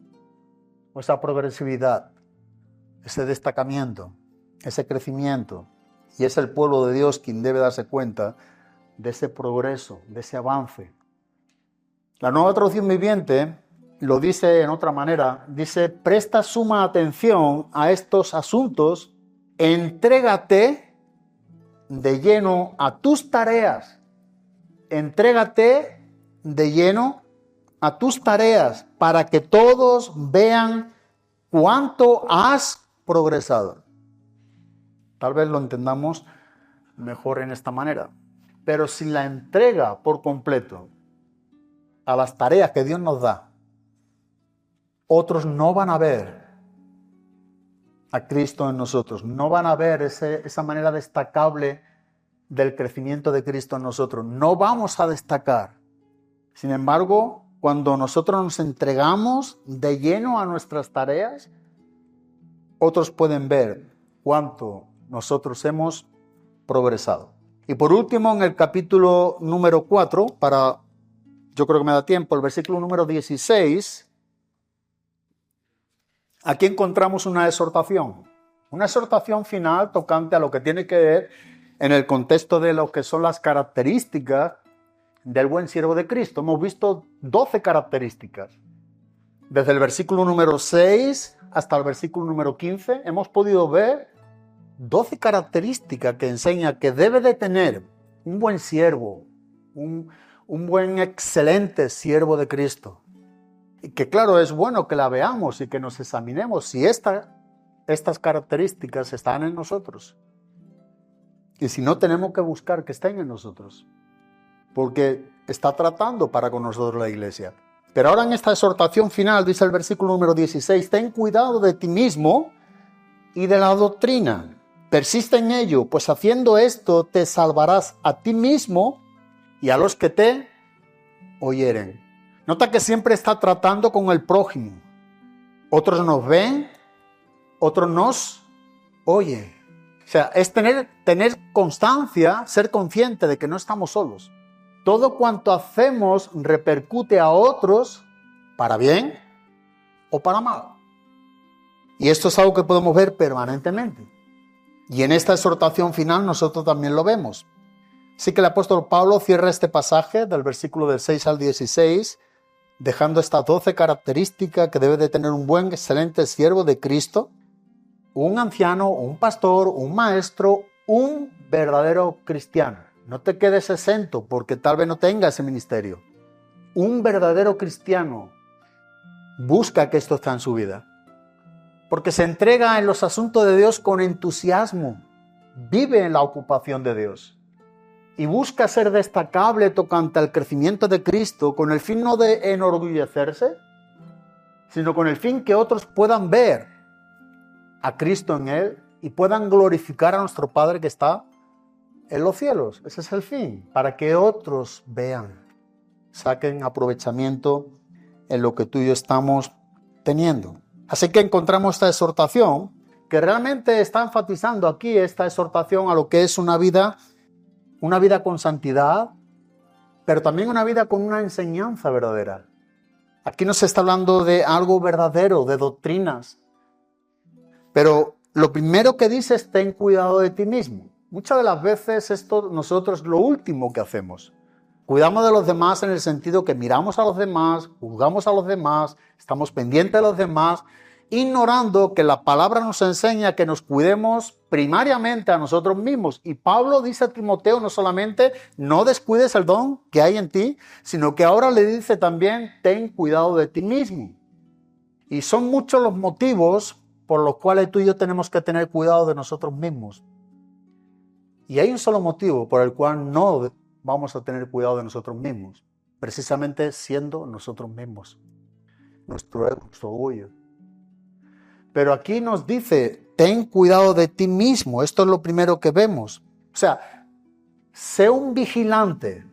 o esa progresividad, ese destacamiento, ese crecimiento. Y es el pueblo de Dios quien debe darse cuenta de ese progreso, de ese avance. La Nueva Traducción Viviente lo dice en otra manera, dice: presta suma atención a estos asuntos, entrégate de lleno a tus tareas, entrégate de lleno a tus tareas para que todos vean cuánto has progresado. Tal vez lo entendamos mejor en esta manera. Pero sin la entrega por completo a las tareas que Dios nos da, otros no van a ver a Cristo en nosotros, no van a ver esa manera destacable del crecimiento de Cristo en nosotros, no vamos a destacar. Sin embargo, cuando nosotros nos entregamos de lleno a nuestras tareas, otros pueden ver cuánto nosotros hemos progresado. Y por último, en el capítulo número 4, yo creo que me da tiempo, el versículo número 16, aquí encontramos una exhortación final tocante a lo que tiene que ver en el contexto de lo que son las características del buen siervo de Cristo. Hemos visto 12 características. Desde el versículo número 6 hasta el versículo número 15 hemos podido ver 12 características que enseña que debe de tener un buen siervo, un buen excelente siervo de Cristo. Y que claro, es bueno que la veamos y que nos examinemos si estas características están en nosotros. Y si no, tenemos que buscar que estén en nosotros. Porque está tratando para con nosotros la iglesia. Pero ahora en esta exhortación final, dice el versículo número 16, ten cuidado de ti mismo y de la doctrina. Persiste en ello, pues haciendo esto te salvarás a ti mismo y a los que te oyeren. Nota que siempre está tratando con el prójimo. Otros nos ven, otros nos oyen. O sea, es tener constancia, ser consciente de que no estamos solos. Todo cuanto hacemos repercute a otros para bien o para mal. Y esto es algo que podemos ver permanentemente. Y en esta exhortación final nosotros también lo vemos. Así que el apóstol Pablo cierra este pasaje del versículo del 6 al 16, dejando estas 12 características que debe de tener un buen, excelente siervo de Cristo, un anciano, un pastor, un maestro, un verdadero cristiano. No te quedes exento porque tal vez no tenga ese ministerio. Un verdadero cristiano busca que esto esté en su vida. Porque se entrega en los asuntos de Dios con entusiasmo. Vive en la ocupación de Dios. Y busca ser destacable tocante al crecimiento de Cristo con el fin no de enorgullecerse, sino con el fin que otros puedan ver a Cristo en él y puedan glorificar a nuestro Padre que está en los cielos. Ese es el fin, para que otros vean, saquen aprovechamiento en lo que tú y yo estamos teniendo. Así que encontramos esta exhortación que realmente está enfatizando aquí esta exhortación a lo que es una vida con santidad, pero también una vida con una enseñanza verdadera. Aquí no se está hablando de algo verdadero, de doctrinas. Pero lo primero que dice es ten cuidado de ti mismo. Muchas de las veces esto nosotros lo último que hacemos. Cuidamos de los demás en el sentido que miramos a los demás, juzgamos a los demás, estamos pendientes de los demás, ignorando que la palabra nos enseña que nos cuidemos primariamente a nosotros mismos. Y Pablo dice a Timoteo no solamente no descuides el don que hay en ti, sino que ahora le dice también ten cuidado de ti mismo. Y son muchos los motivos por los cuales tú y yo tenemos que tener cuidado de nosotros mismos. Y hay un solo motivo por el cual no vamos a tener cuidado de nosotros mismos, precisamente siendo nosotros mismos, nuestro ego, nuestro orgullo. Pero aquí nos dice, ten cuidado de ti mismo. Esto es lo primero que vemos. O sea, sé un vigilante.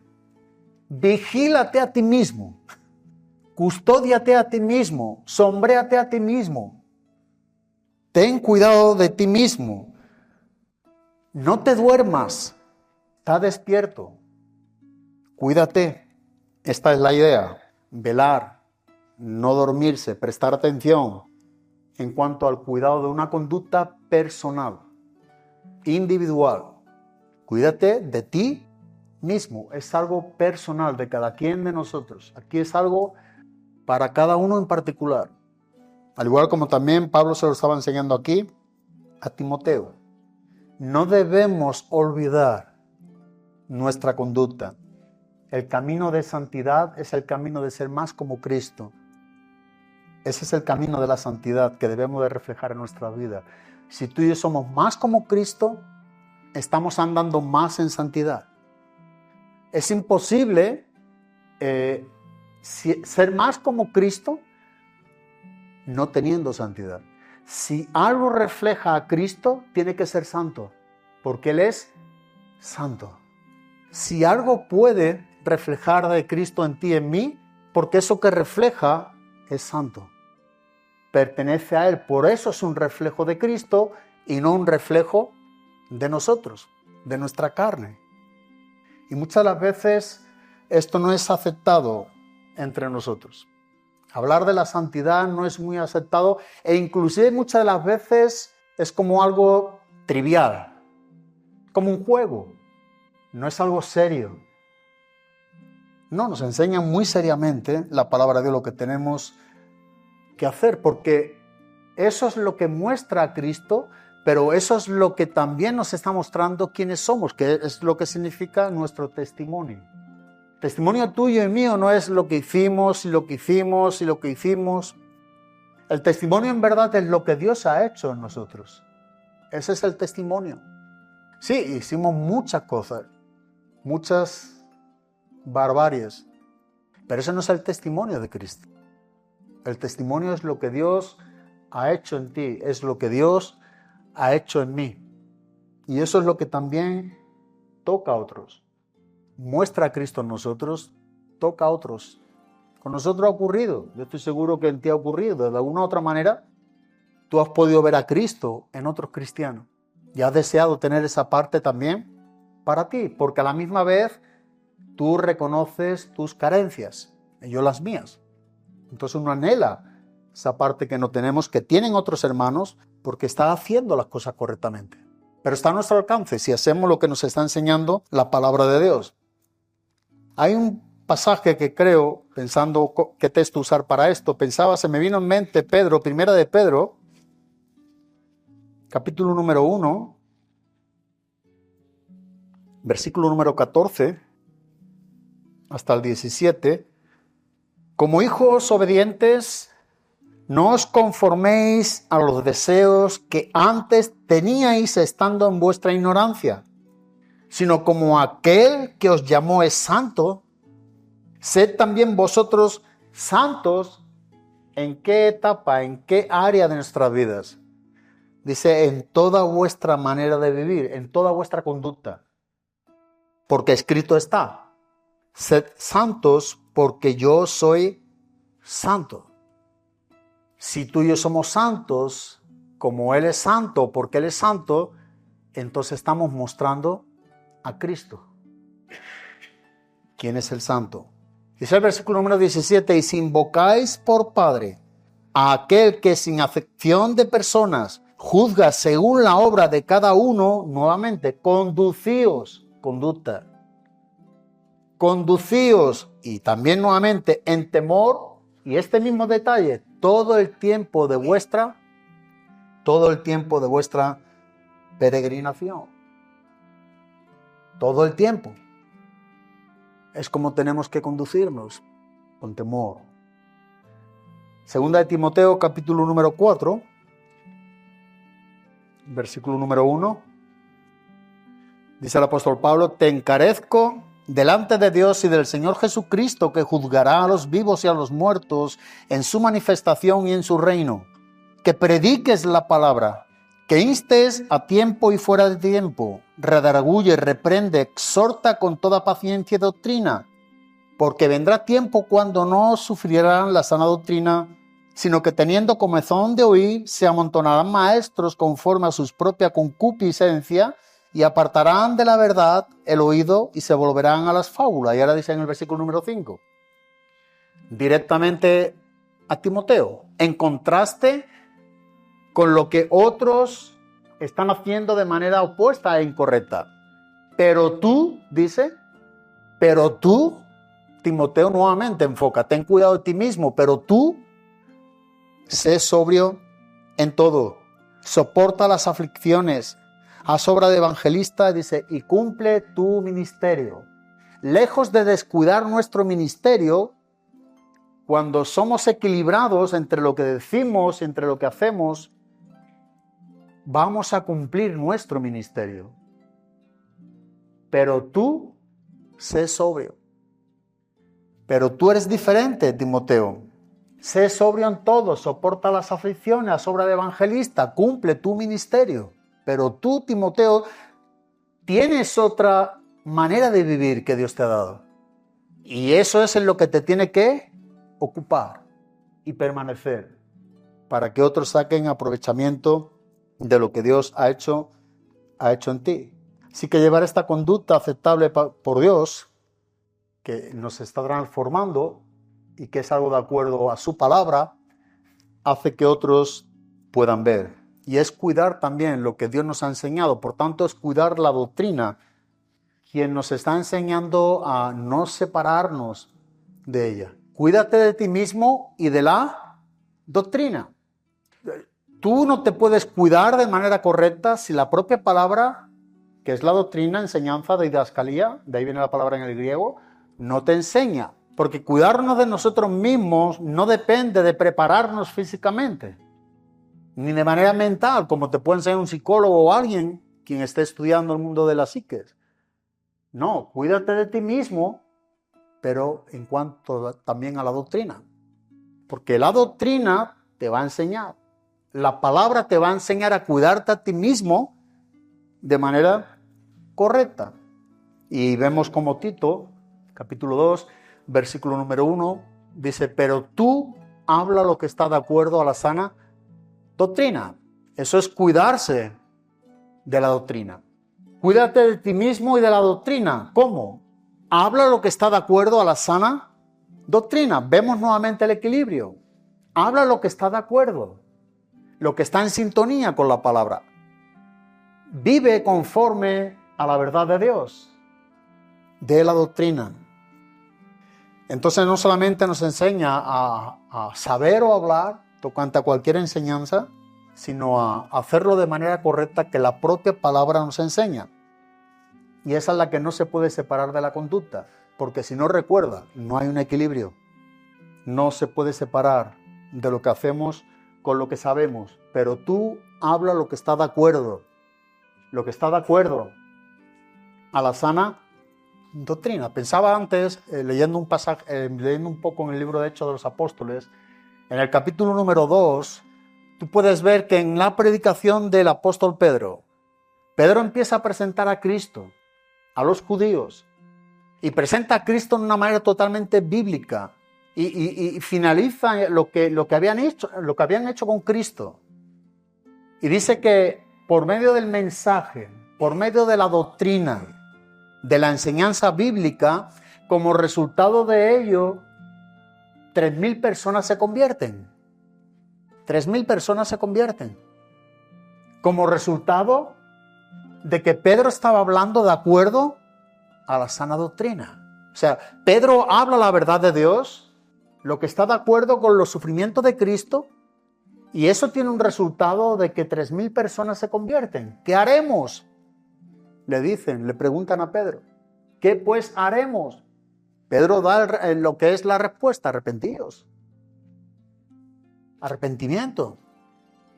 Vigílate a ti mismo. Custódiate a ti mismo. Sombréate a ti mismo. Ten cuidado de ti mismo. No te duermas. Está despierto. Cuídate. Esta es la idea. Velar, no dormirse, prestar atención en cuanto al cuidado de una conducta personal, individual. Cuídate de ti mismo. Es algo personal de cada quien de nosotros. Aquí es algo para cada uno en particular. Al igual como también Pablo se lo estaba enseñando aquí a Timoteo. No debemos olvidar nuestra conducta. El camino de santidad es el camino de ser más como Cristo. Ese es el camino de la santidad que debemos de reflejar en nuestra vida. Si tú y yo somos más como Cristo, estamos andando más en santidad. Es imposible ser más como Cristo no teniendo santidad. Si algo refleja a Cristo, tiene que ser santo, porque Él es santo. Si algo puede reflejar de Cristo en ti y en mí, porque eso que refleja es santo. Pertenece a Él, por eso es un reflejo de Cristo y no un reflejo de nosotros, de nuestra carne. Y muchas de las veces esto no es aceptado entre nosotros. Hablar de la santidad no es muy aceptado e inclusive muchas de las veces es como algo trivial, como un juego, no es algo serio. No, nos enseña muy seriamente la palabra de Dios lo que tenemos que hacer, porque eso es lo que muestra a Cristo, pero eso es lo que también nos está mostrando quiénes somos, que es lo que significa nuestro testimonio. Testimonio tuyo y mío no es lo que hicimos y lo que hicimos y lo que hicimos. El testimonio en verdad es lo que Dios ha hecho en nosotros. Ese es el testimonio. Sí, hicimos muchas cosas, muchas barbaries, pero eso no es el testimonio de Cristo. El testimonio es lo que Dios ha hecho en ti, es lo que Dios ha hecho en mí. Y eso es lo que también toca a otros. Muestra a Cristo en nosotros, toca a otros. Con nosotros ha ocurrido, yo estoy seguro que en ti ha ocurrido. De alguna u otra manera, tú has podido ver a Cristo en otros cristianos. Y has deseado tener esa parte también para ti, porque a la misma vez tú reconoces tus carencias, y yo las mías. Entonces uno anhela esa parte que no tenemos, que tienen otros hermanos, porque está haciendo las cosas correctamente. Pero está a nuestro alcance si hacemos lo que nos está enseñando la palabra de Dios. Hay un pasaje que creo, pensando qué texto usar para esto, se me vino en mente primera de Pedro, capítulo número 1, versículo número 14, hasta el 17. Como hijos obedientes, no os conforméis a los deseos que antes teníais estando en vuestra ignorancia, sino como aquel que os llamó es santo, sed también vosotros santos. ¿En qué etapa, en qué área de nuestras vidas? Dice, en toda vuestra manera de vivir, en toda vuestra conducta. Porque escrito está, sed santos porque yo soy santo. Si tú y yo somos santos, como Él es santo, porque Él es santo, entonces estamos mostrando a Cristo. ¿Quién es el santo? Dice el versículo número 17, y si invocáis por Padre a aquel que sin acepción de personas juzga según la obra de cada uno, nuevamente, conducíos, conducta. Conducíos, y también nuevamente en temor, y este mismo detalle, todo el tiempo de vuestra peregrinación. Todo el tiempo. Es como tenemos que conducirnos, con temor. Segunda de Timoteo, capítulo número 4, versículo número 1. Dice el apóstol Pablo, te encarezco delante de Dios y del Señor Jesucristo, que juzgará a los vivos y a los muertos en su manifestación y en su reino, que prediques la palabra, que instes a tiempo y fuera de tiempo, redarguye, reprende, exhorta con toda paciencia y doctrina, porque vendrá tiempo cuando no sufrirán la sana doctrina, sino que teniendo comezón de oír, se amontonarán maestros conforme a su propia concupiscencia, y apartarán de la verdad el oído y se volverán a las fábulas. Y ahora dice en el versículo número 5, directamente a Timoteo, en contraste con lo que otros están haciendo de manera opuesta e incorrecta. Pero tú, dice, Timoteo nuevamente enfoca, ten cuidado de ti mismo, pero tú, sé sobrio en todo, soporta las aflicciones, haz obra de evangelista, dice, y cumple tu ministerio. lejos de descuidar nuestro ministerio, cuando somos equilibrados entre lo que decimos y entre lo que hacemos, vamos a cumplir nuestro ministerio. Pero tú, sé sobrio. Pero tú eres diferente, Timoteo. Sé sobrio en todo, soporta las aflicciones, haz obra de evangelista, cumple tu ministerio. Pero tú, Timoteo, tienes otra manera de vivir que Dios te ha dado. Y eso es en lo que te tiene que ocupar y permanecer, para que otros saquen aprovechamiento de lo que Dios ha hecho en ti. Así que llevar esta conducta aceptable por Dios, que nos está transformando y que es algo de acuerdo a su palabra, hace que otros puedan ver. Y es cuidar también lo que Dios nos ha enseñado. Por tanto, es cuidar la doctrina, quien nos está enseñando a no separarnos de ella. Cuídate de ti mismo y de la doctrina. Tú no te puedes cuidar de manera correcta si la propia palabra, que es la doctrina, enseñanza, didascalía, de ahí viene la palabra en el griego, no te enseña. Porque cuidarnos de nosotros mismos no depende de prepararnos físicamente, ni de manera mental, como te puede enseñar un psicólogo o alguien quien esté estudiando el mundo de las psiques. No, cuídate de ti mismo, pero en cuanto también a la doctrina. Porque la doctrina te va a enseñar. La palabra te va a enseñar a cuidarte a ti mismo de manera correcta. Y vemos como Tito, capítulo 2, versículo número 1, dice, pero tú habla lo que está de acuerdo a la sana doctrina. Eso es cuidarse de la doctrina. Cuídate de ti mismo y de la doctrina. ¿Cómo? Habla lo que está de acuerdo a la sana doctrina. Vemos nuevamente el equilibrio. Habla lo que está de acuerdo, lo que está en sintonía con la palabra. Vive conforme a la verdad de Dios, de la doctrina. Entonces no solamente nos enseña a saber o hablar tocante a cualquier enseñanza, sino a hacerlo de manera correcta que la propia palabra nos enseña. Y esa es la que no se puede separar de la conducta, porque si no, recuerda, no hay un equilibrio. No se puede separar de lo que hacemos con lo que sabemos, pero tú habla lo que está de acuerdo, a la sana doctrina. Pensaba antes, leyendo un pasaje, leyendo un poco en el libro de Hechos de los Apóstoles, en el capítulo número 2, tú puedes ver que en la predicación del apóstol Pedro empieza a presentar a Cristo a los judíos y presenta a Cristo de una manera totalmente bíblica y finaliza lo que habían hecho con Cristo. Y dice que por medio del mensaje, por medio de la doctrina, de la enseñanza bíblica, como resultado de ello, 3.000 personas se convierten. 3.000 personas se convierten. Como resultado de que Pedro estaba hablando de acuerdo a la sana doctrina. O sea, Pedro habla la verdad de Dios, lo que está de acuerdo con los sufrimientos de Cristo, y eso tiene un resultado de que 3.000 personas se convierten. ¿Qué haremos? Le preguntan a Pedro. ¿Qué pues haremos? Pedro da lo que es la respuesta: arrepentíos. Arrepentimiento.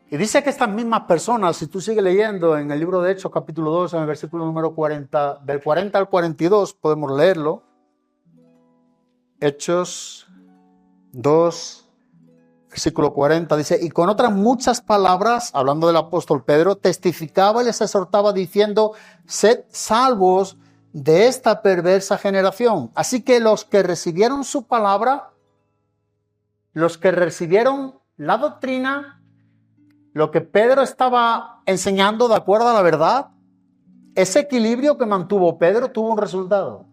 Y dice que estas mismas personas, si tú sigues leyendo en el libro de Hechos, capítulo 2, en el versículo número 40, del 40 al 42, podemos leerlo. Hechos 2, versículo 40, dice, y con otras muchas palabras, hablando del apóstol Pedro, testificaba y les exhortaba diciendo, sed salvos de esta perversa generación. Así que los que recibieron su palabra, los que recibieron la doctrina, lo que Pedro estaba enseñando de acuerdo a la verdad, ese equilibrio que mantuvo Pedro tuvo un resultado.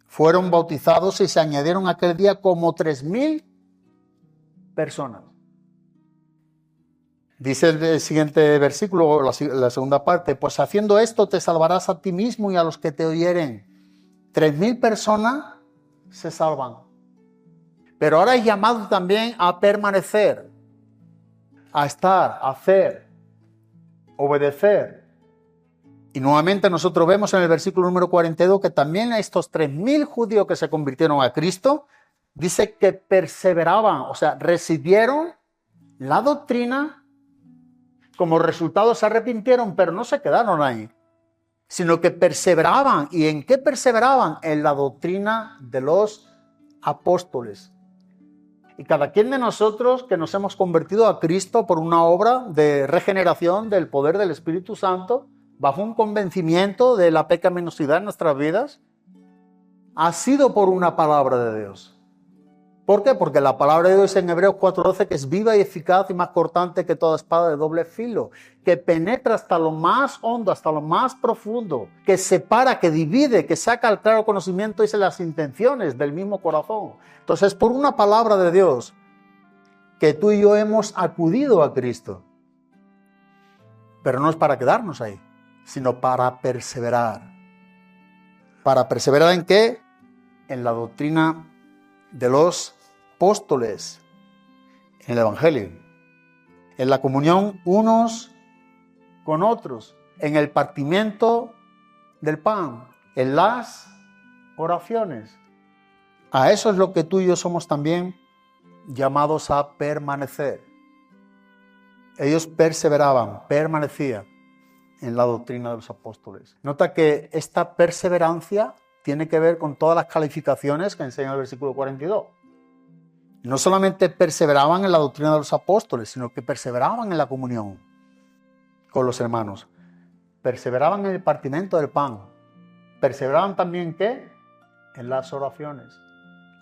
Fueron bautizados y se añadieron aquel día como 3.000 personas. Dice el siguiente versículo, la segunda parte, pues haciendo esto te salvarás a ti mismo y a los que te oyeren. 3.000 personas se salvan. Pero ahora es llamado también a permanecer, a estar, a hacer, obedecer Y nuevamente nosotros vemos en el versículo número 42 que también estos 3.000 judíos que se convirtieron a Cristo, dice que perseveraban, o sea, recibieron la doctrina, como resultado se arrepintieron, pero no se quedaron ahí, sino que perseveraban. ¿Y en qué perseveraban? En la doctrina de los apóstoles. Y cada quien de nosotros que nos hemos convertido a Cristo por una obra de regeneración del poder del Espíritu Santo, bajo un convencimiento de la pecaminosidad en nuestras vidas, ha sido por una palabra de Dios. ¿Por qué? Porque la palabra de Dios en Hebreos 4:12 que es viva y eficaz y más cortante que toda espada de doble filo, que penetra hasta lo más hondo, hasta lo más profundo, que separa, que divide, que saca al claro conocimiento, dice, las intenciones del mismo corazón. Entonces, por una palabra de Dios que tú y yo hemos acudido a Cristo, pero no es para quedarnos ahí, sino para perseverar. ¿Para perseverar en qué? En la doctrina de los apóstoles, en el Evangelio, en la comunión unos con otros, en el partimiento del pan, en las oraciones. A eso es lo que tú y yo somos también llamados a permanecer. Ellos perseveraban, permanecían en la doctrina de los apóstoles. Nota que esta perseverancia tiene que ver con todas las calificaciones que enseña el versículo 42. No solamente perseveraban en la doctrina de los apóstoles, sino que perseveraban en la comunión con los hermanos. Perseveraban en el partimiento del pan. Perseveraban también, ¿qué? En las oraciones.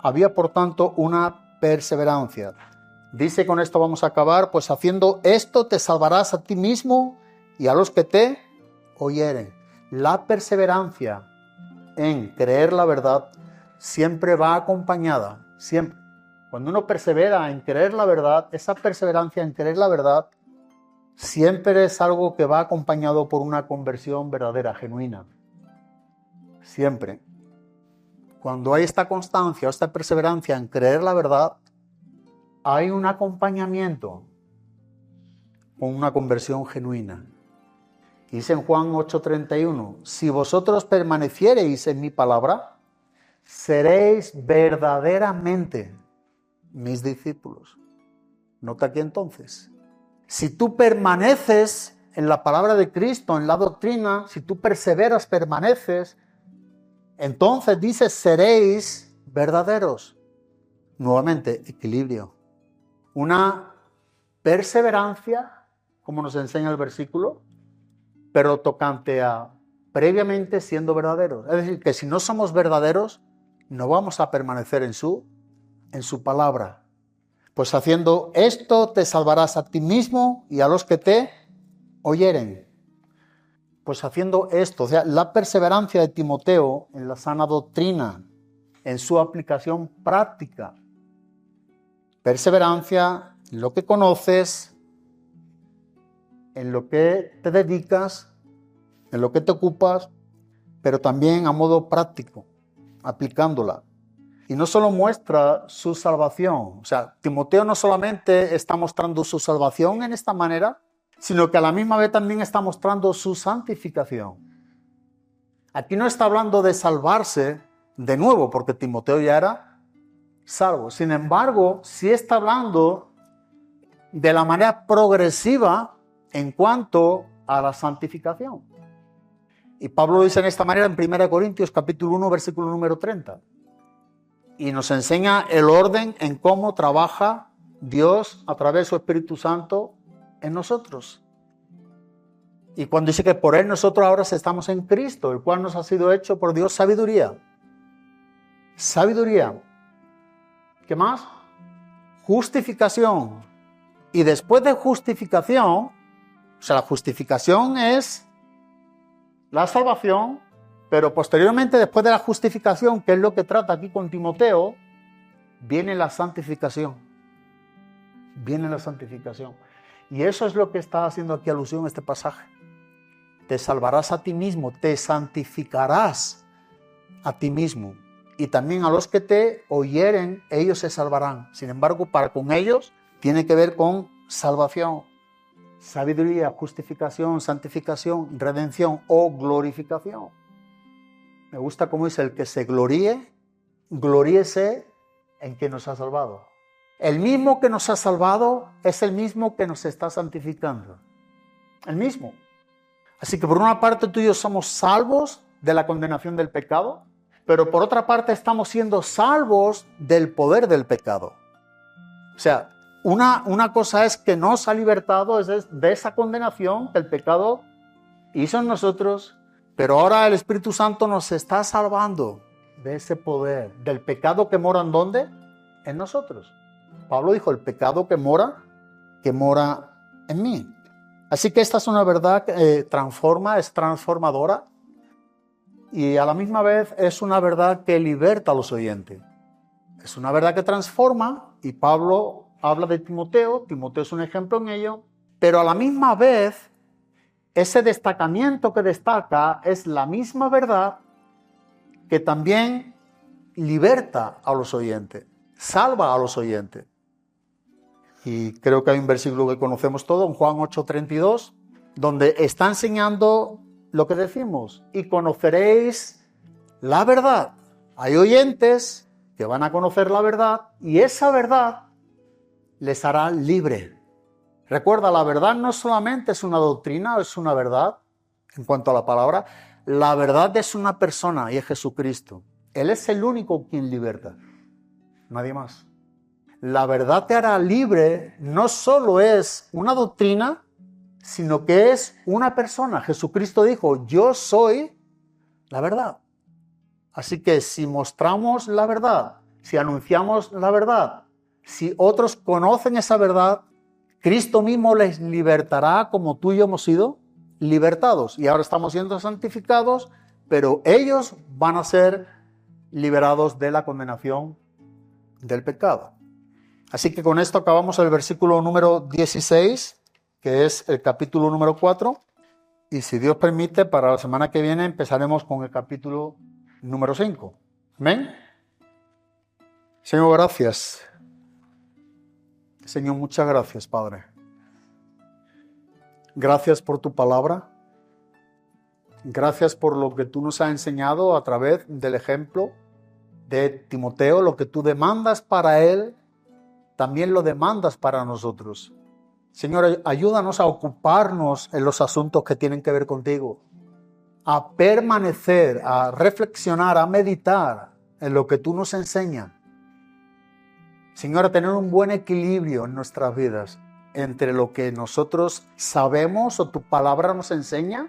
Había, por tanto, una perseverancia. Dice, con esto vamos a acabar, pues haciendo esto te salvarás a ti mismo y a los que te oyeren. La perseverancia en creer la verdad siempre va acompañada, siempre. Cuando uno persevera en creer la verdad, esa perseverancia en creer la verdad siempre es algo que va acompañado por una conversión verdadera, genuina. Siempre. Cuando hay esta constancia o esta perseverancia en creer la verdad, hay un acompañamiento con una conversión genuina. Dice en Juan 8:31, si vosotros permaneciereis en mi palabra, seréis verdaderamente mis discípulos. Nota aquí entonces, si tú permaneces en la palabra de Cristo, en la doctrina, si tú perseveras, permaneces, entonces dice, seréis verdaderos. Nuevamente, equilibrio. Una perseverancia, como nos enseña el versículo, pero tocante a previamente siendo verdaderos. Es decir, que si no somos verdaderos, no vamos a permanecer en su palabra. Pues haciendo esto te salvarás a ti mismo y a los que te oyeren. Pues haciendo esto, o sea, la perseverancia de Timoteo en la sana doctrina, en su aplicación práctica. Perseverancia en lo que conoces, en lo que te dedicas, en lo que te ocupas, pero también a modo práctico, aplicándola. Y no solo muestra su salvación, o sea, Timoteo no solamente está mostrando su salvación en esta manera, sino que a la misma vez también está mostrando su santificación. Aquí no está hablando de salvarse de nuevo, porque Timoteo ya era salvo. Sin embargo, sí está hablando de la manera progresiva en cuanto a la santificación. Y Pablo lo dice en esta manera en 1 Corintios capítulo 1, versículo número 30. Y nos enseña el orden en cómo trabaja Dios a través de su Espíritu Santo en nosotros. Y cuando dice que por Él nosotros ahora estamos en Cristo, el cual nos ha sido hecho por Dios sabiduría. Sabiduría. ¿Qué más? Justificación. Y después de justificación, o sea, la justificación es la salvación, pero posteriormente, después de la justificación, que es lo que trata aquí con Timoteo, viene la santificación. Viene la santificación. Y eso es lo que está haciendo aquí alusión a este pasaje. Te salvarás a ti mismo, te santificarás a ti mismo. Y también a los que te oyeren, ellos se salvarán. Sin embargo, para con ellos tiene que ver con salvación. sabiduría, justificación, santificación, redención o glorificación. Me gusta cómo dice: el que se gloríe, gloríese en quien nos ha salvado. El mismo que nos ha salvado es el mismo que nos está santificando. El mismo. Así que por una parte tú y yo somos salvos de la condenación del pecado, pero por otra parte estamos siendo salvos del poder del pecado. O sea, una cosa es que nos ha libertado de esa condenación que el pecado hizo en nosotros, pero ahora el Espíritu Santo nos está salvando de ese poder, del pecado que mora ¿en dónde? En nosotros. Pablo dijo: el pecado que mora en mí. Así que esta es una verdad que transforma, es transformadora, y a la misma vez es una verdad que liberta a los oyentes. Es una verdad que transforma, y Pablo habla de Timoteo. Timoteo es un ejemplo en ello, pero a la misma vez ese destacamiento que destaca es la misma verdad que también liberta a los oyentes, salva a los oyentes. Y creo que hay un versículo que conocemos todos, en Juan 8:32, donde está enseñando lo que decimos: y conoceréis la verdad. Hay oyentes que van a conocer la verdad, y esa verdad les hará libre. Recuerda, la verdad no solamente es una doctrina, es una verdad en cuanto a la palabra. La verdad es una persona, y es Jesucristo. Él es el único quien liberta, nadie más. La verdad te hará libre. No solo es una doctrina, sino que es una persona. Jesucristo dijo: yo soy la verdad. Así que si mostramos la verdad, si anunciamos la verdad, si otros conocen esa verdad, Cristo mismo les libertará, como tú y yo hemos sido libertados. Y ahora estamos siendo santificados, pero ellos van a ser liberados de la condenación del pecado. Así que con esto acabamos el versículo número 16, que es el capítulo número 4. Y si Dios permite, para la semana que viene empezaremos con el capítulo número 5. Amén. Señor, gracias. Señor, muchas gracias, Padre. Gracias por tu palabra. Gracias por lo que tú nos has enseñado a través del ejemplo de Timoteo. Lo que tú demandas para él, también lo demandas para nosotros. Señor, ayúdanos a ocuparnos en los asuntos que tienen que ver contigo, a permanecer, a reflexionar, a meditar en lo que tú nos enseñas. Señor, a tener un buen equilibrio en nuestras vidas entre lo que nosotros sabemos o tu palabra nos enseña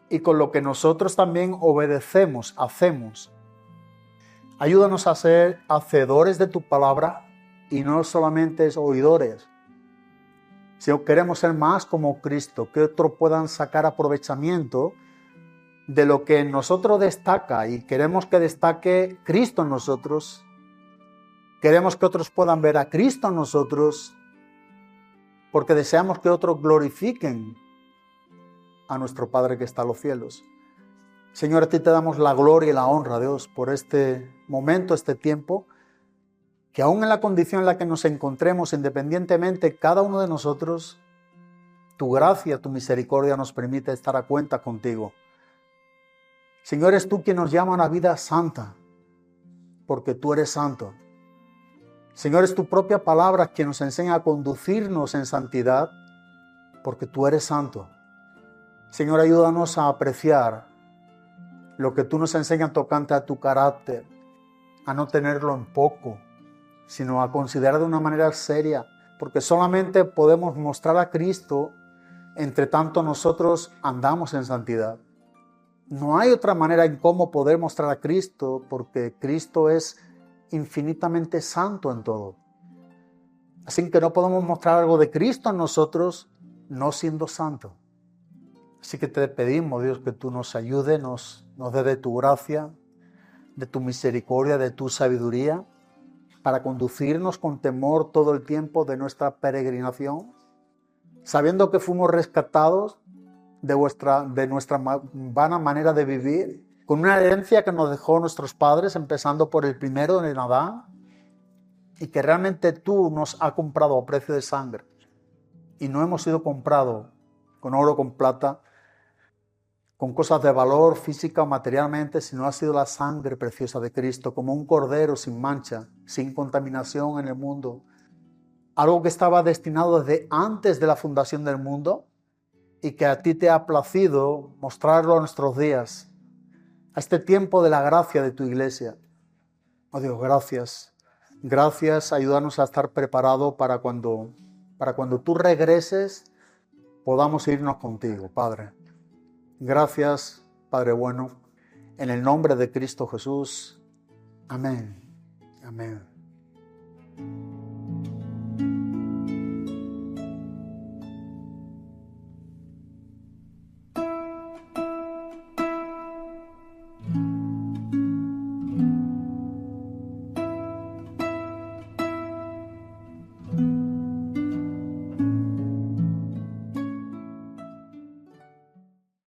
y con lo que nosotros también obedecemos, hacemos. Ayúdanos a ser hacedores de tu palabra y no solamente oidores. Si queremos ser más como Cristo, que otros puedan sacar aprovechamiento de lo que en nosotros destaca, y queremos que destaque Cristo en nosotros. Queremos que otros puedan ver a Cristo en nosotros, porque deseamos que otros glorifiquen a nuestro Padre que está en los cielos. Señor, a ti te damos la gloria y la honra, Dios, por este momento, este tiempo, que aún en la condición en la que nos encontremos, independientemente cada uno de nosotros, tu gracia, tu misericordia nos permite estar a cuenta contigo. Señor, es tú quien nos llama a una vida santa, porque tú eres santo. Señor, es tu propia palabra quien nos enseña a conducirnos en santidad, porque tú eres santo. Señor, ayúdanos a apreciar lo que tú nos enseñas tocante a tu carácter, a no tenerlo en poco, sino a considerar de una manera seria, porque solamente podemos mostrar a Cristo entre tanto nosotros andamos en santidad. No hay otra manera en cómo poder mostrar a Cristo, porque Cristo es infinitamente santo en todo. Así que no podemos mostrar algo de Cristo en nosotros no siendo santo. Así que te pedimos, Dios, que tú nos ayudes, nos dé de tu gracia, de tu misericordia, de tu sabiduría, para conducirnos con temor todo el tiempo de nuestra peregrinación, sabiendo que fuimos rescatados de nuestra vana manera de vivir, con una herencia que nos dejó nuestros padres, empezando por el primero en Adán, y que realmente tú nos has comprado a precio de sangre. y no hemos sido comprados con oro, con plata, con cosas de valor física o materialmente, sino ha sido la sangre preciosa de Cristo, como un cordero sin mancha, sin contaminación en el mundo. Algo que estaba destinado desde antes de la fundación del mundo y que a ti te ha placido mostrarlo a nuestros días, a este tiempo de la gracia de tu iglesia. Oh Dios, gracias. Gracias, ayúdanos a estar preparados para cuando tú regreses, podamos irnos contigo, Padre. Gracias, Padre bueno, en el nombre de Cristo Jesús. Amén. Amén.